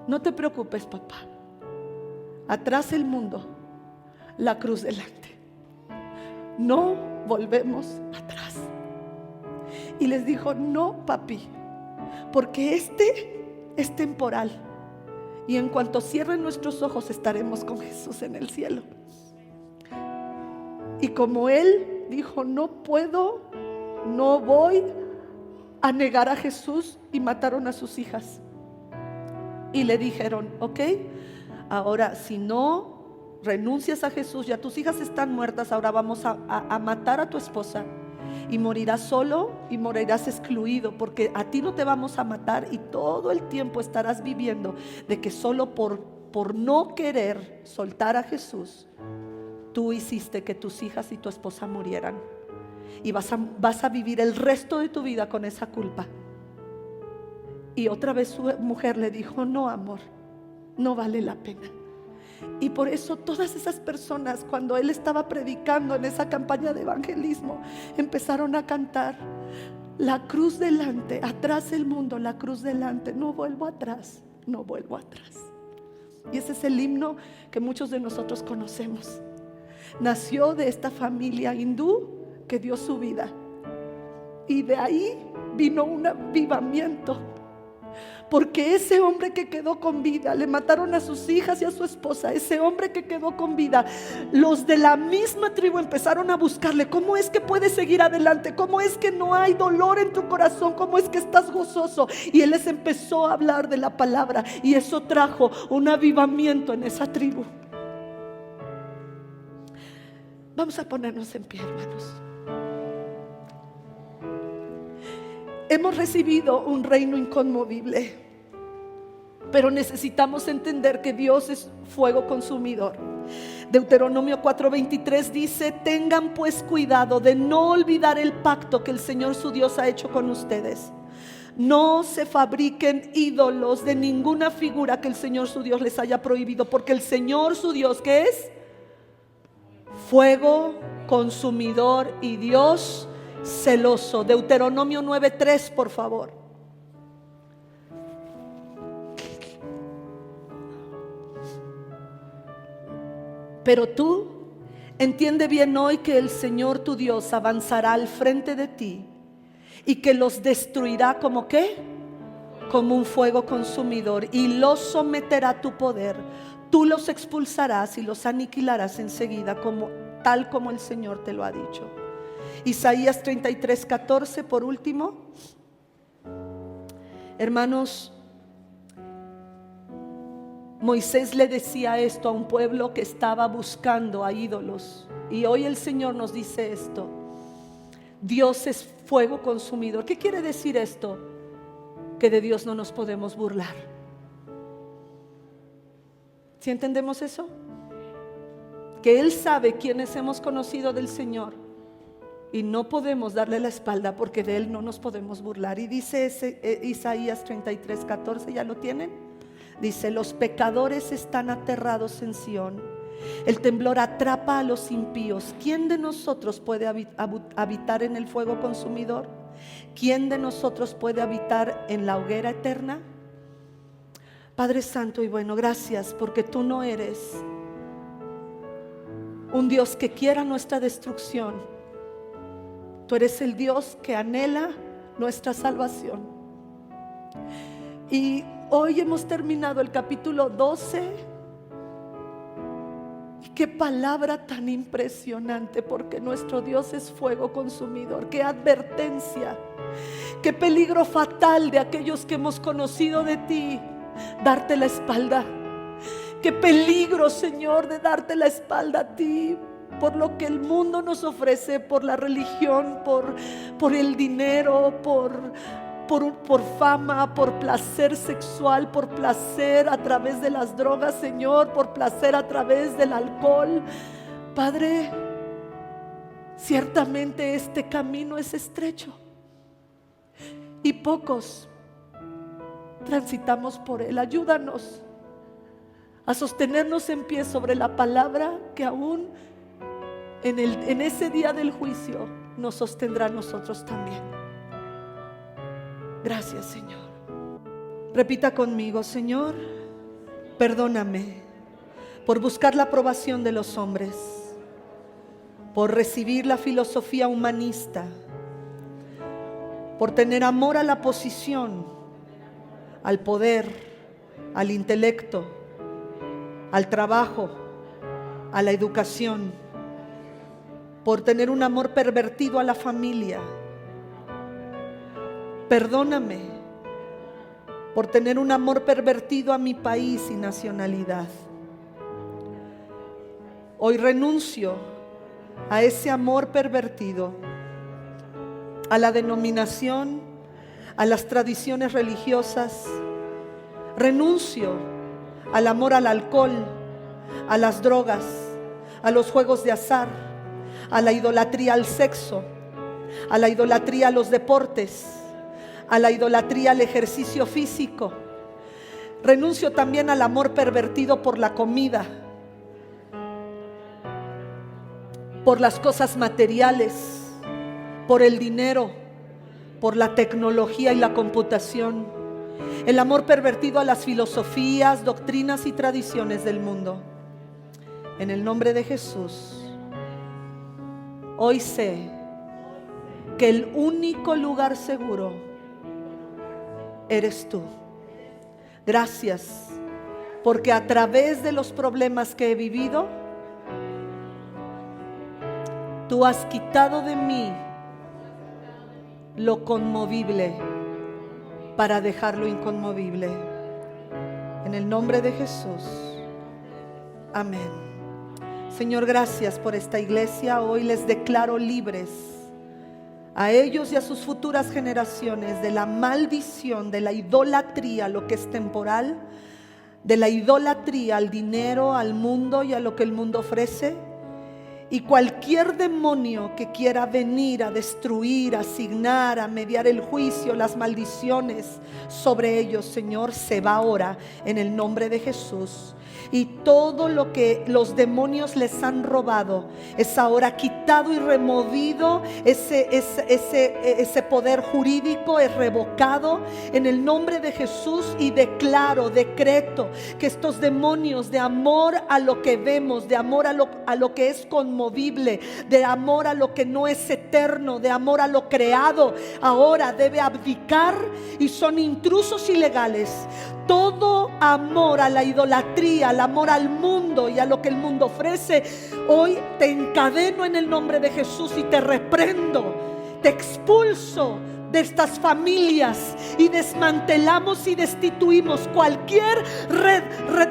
no te preocupes, papá, atrás el mundo, la cruz delante, no volvemos atrás. Y les dijo: no, papi, porque este es temporal, y en cuanto cierren nuestros ojos estaremos con Jesús en el cielo. Y como él dijo: no puedo, no voy a negar a Jesús, y mataron a sus hijas. Y le dijeron: ok, ahora si no renuncias a Jesús, ya tus hijas están muertas, ahora vamos a matar a tu esposa, y morirás solo y morirás excluido, porque a ti no te vamos a matar, y todo el tiempo estarás viviendo de que solo por no querer soltar a Jesús, tú hiciste que tus hijas y tu esposa murieran, y vas a vivir el resto de tu vida con esa culpa. Y otra vez su mujer le dijo: no, amor, no vale la pena. Y por eso todas esas personas, cuando él estaba predicando en esa campaña de evangelismo, empezaron a cantar: la cruz delante, atrás el mundo, la cruz delante, no vuelvo atrás, no vuelvo atrás. Y ese es el himno que muchos de nosotros conocemos. Nació de esta familia hindú que dio su vida, y de ahí vino un avivamiento. Porque ese hombre que quedó con vida, le mataron a sus hijas y a su esposa. Ese hombre que quedó con vida, los de la misma tribu empezaron a buscarle: ¿cómo es que puedes seguir adelante? ¿Cómo es que no hay dolor en tu corazón? ¿Cómo es que estás gozoso? Y él les empezó a hablar de la palabra, y eso trajo un avivamiento en esa tribu. Vamos a ponernos en pie, hermanos. Hemos recibido un reino inconmovible, pero necesitamos entender que Dios es fuego consumidor. Deuteronomio 4:23 dice: tengan pues cuidado de no olvidar el pacto que el Señor su Dios ha hecho con ustedes. No se fabriquen ídolos de ninguna figura que el Señor su Dios les haya prohibido, porque el Señor su Dios, ¿qué es? Fuego consumidor y Dios celoso. Deuteronomio 9:3, por favor. Pero tú entiende bien hoy que el Señor tu Dios avanzará al frente de ti, y que los destruirá como ¿qué? Como un fuego consumidor, y los someterá a tu poder. Tú los expulsarás y los aniquilarás enseguida, tal como el Señor te lo ha dicho. Isaías 33:14, por último. Hermanos, Moisés le decía esto a un pueblo que estaba buscando a ídolos, y hoy el Señor nos dice esto: Dios es fuego consumidor. ¿Qué quiere decir esto? Que de Dios no nos podemos burlar. ¿Sí entendemos eso? Que Él sabe quiénes hemos conocido del Señor, y no podemos darle la espalda, porque de Él no nos podemos burlar. Y dice Isaías 33:14, ¿ya lo tienen? Dice: los pecadores están aterrados en Sión, el temblor atrapa a los impíos. ¿Quién de nosotros puede habitar en el fuego consumidor? ¿Quién de nosotros puede habitar en la hoguera eterna? Padre santo y bueno, gracias, porque tú no eres un Dios que quiera nuestra destrucción. Tú eres el Dios que anhela nuestra salvación. Y hoy hemos terminado el capítulo 12 Y qué palabra tan impresionante, porque nuestro Dios es fuego consumidor. Qué advertencia, qué peligro fatal de aquellos que hemos conocido de ti, darte la espalda. Qué peligro, Señor, de darte la espalda a ti, por lo que el mundo nos ofrece, por la religión, por el dinero, por fama, por placer sexual, por placer a través de las drogas, Señor, por placer a través del alcohol. Padre, ciertamente este camino es estrecho y pocos transitamos por él. Ayúdanos a sostenernos en pie sobre la palabra que aún en ese día del juicio nos sostendrá a nosotros también. Gracias, Señor. Repita conmigo: Señor, perdóname por buscar la aprobación de los hombres, por recibir la filosofía humanista, por tener amor a la posición, al poder, al intelecto, al trabajo, a la educación, por tener un amor pervertido a la familia. Perdóname por tener un amor pervertido a mi país y nacionalidad. Hoy renuncio a ese amor pervertido, a la denominación, a las tradiciones religiosas. Renuncio al amor al alcohol, a las drogas, a los juegos de azar, a la idolatría al sexo, a la idolatría a los deportes, a la idolatría al ejercicio físico. Renuncio también al amor pervertido por la comida, por las cosas materiales, por el dinero, por la tecnología y la computación. El amor pervertido a las filosofías, doctrinas y tradiciones del mundo. En el nombre de Jesús, hoy sé que el único lugar seguro eres tú. Gracias, porque a través de los problemas que he vivido, tú has quitado de mí lo conmovible para dejarlo inconmovible. En el nombre de Jesús, amén. Señor, gracias por esta iglesia. Hoy les declaro libres a ellos y a sus futuras generaciones de la maldición, de la idolatría, lo que es temporal, de la idolatría al dinero, al mundo y a lo que el mundo ofrece. Y cualquier demonio que quiera venir a destruir, a asignar, a mediar el juicio, las maldiciones sobre ellos, Señor, se va ahora en el nombre de Jesús. Y todo lo que los demonios les han robado es ahora quitado y removido. Ese poder jurídico es revocado en el nombre de Jesús. Y declaro, decreto que estos demonios de amor a lo que vemos, de amor a lo que es conmovible, de amor a lo que no es eterno, de amor a lo creado, ahora debe abdicar y son intrusos ilegales. Todo amor a la idolatría, al amor al mundo y a lo que el mundo ofrece, hoy te encadeno en el nombre de Jesús y te reprendo, te expulso de estas familias y desmantelamos y destituimos cualquier red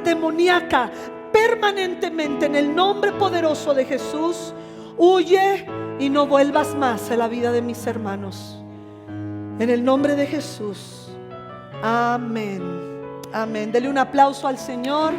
demoníaca permanentemente en el nombre poderoso de Jesús. Huye y no vuelvas más a la vida de mis hermanos. En el nombre de Jesús. Amén. Amén. Dele un aplauso al Señor.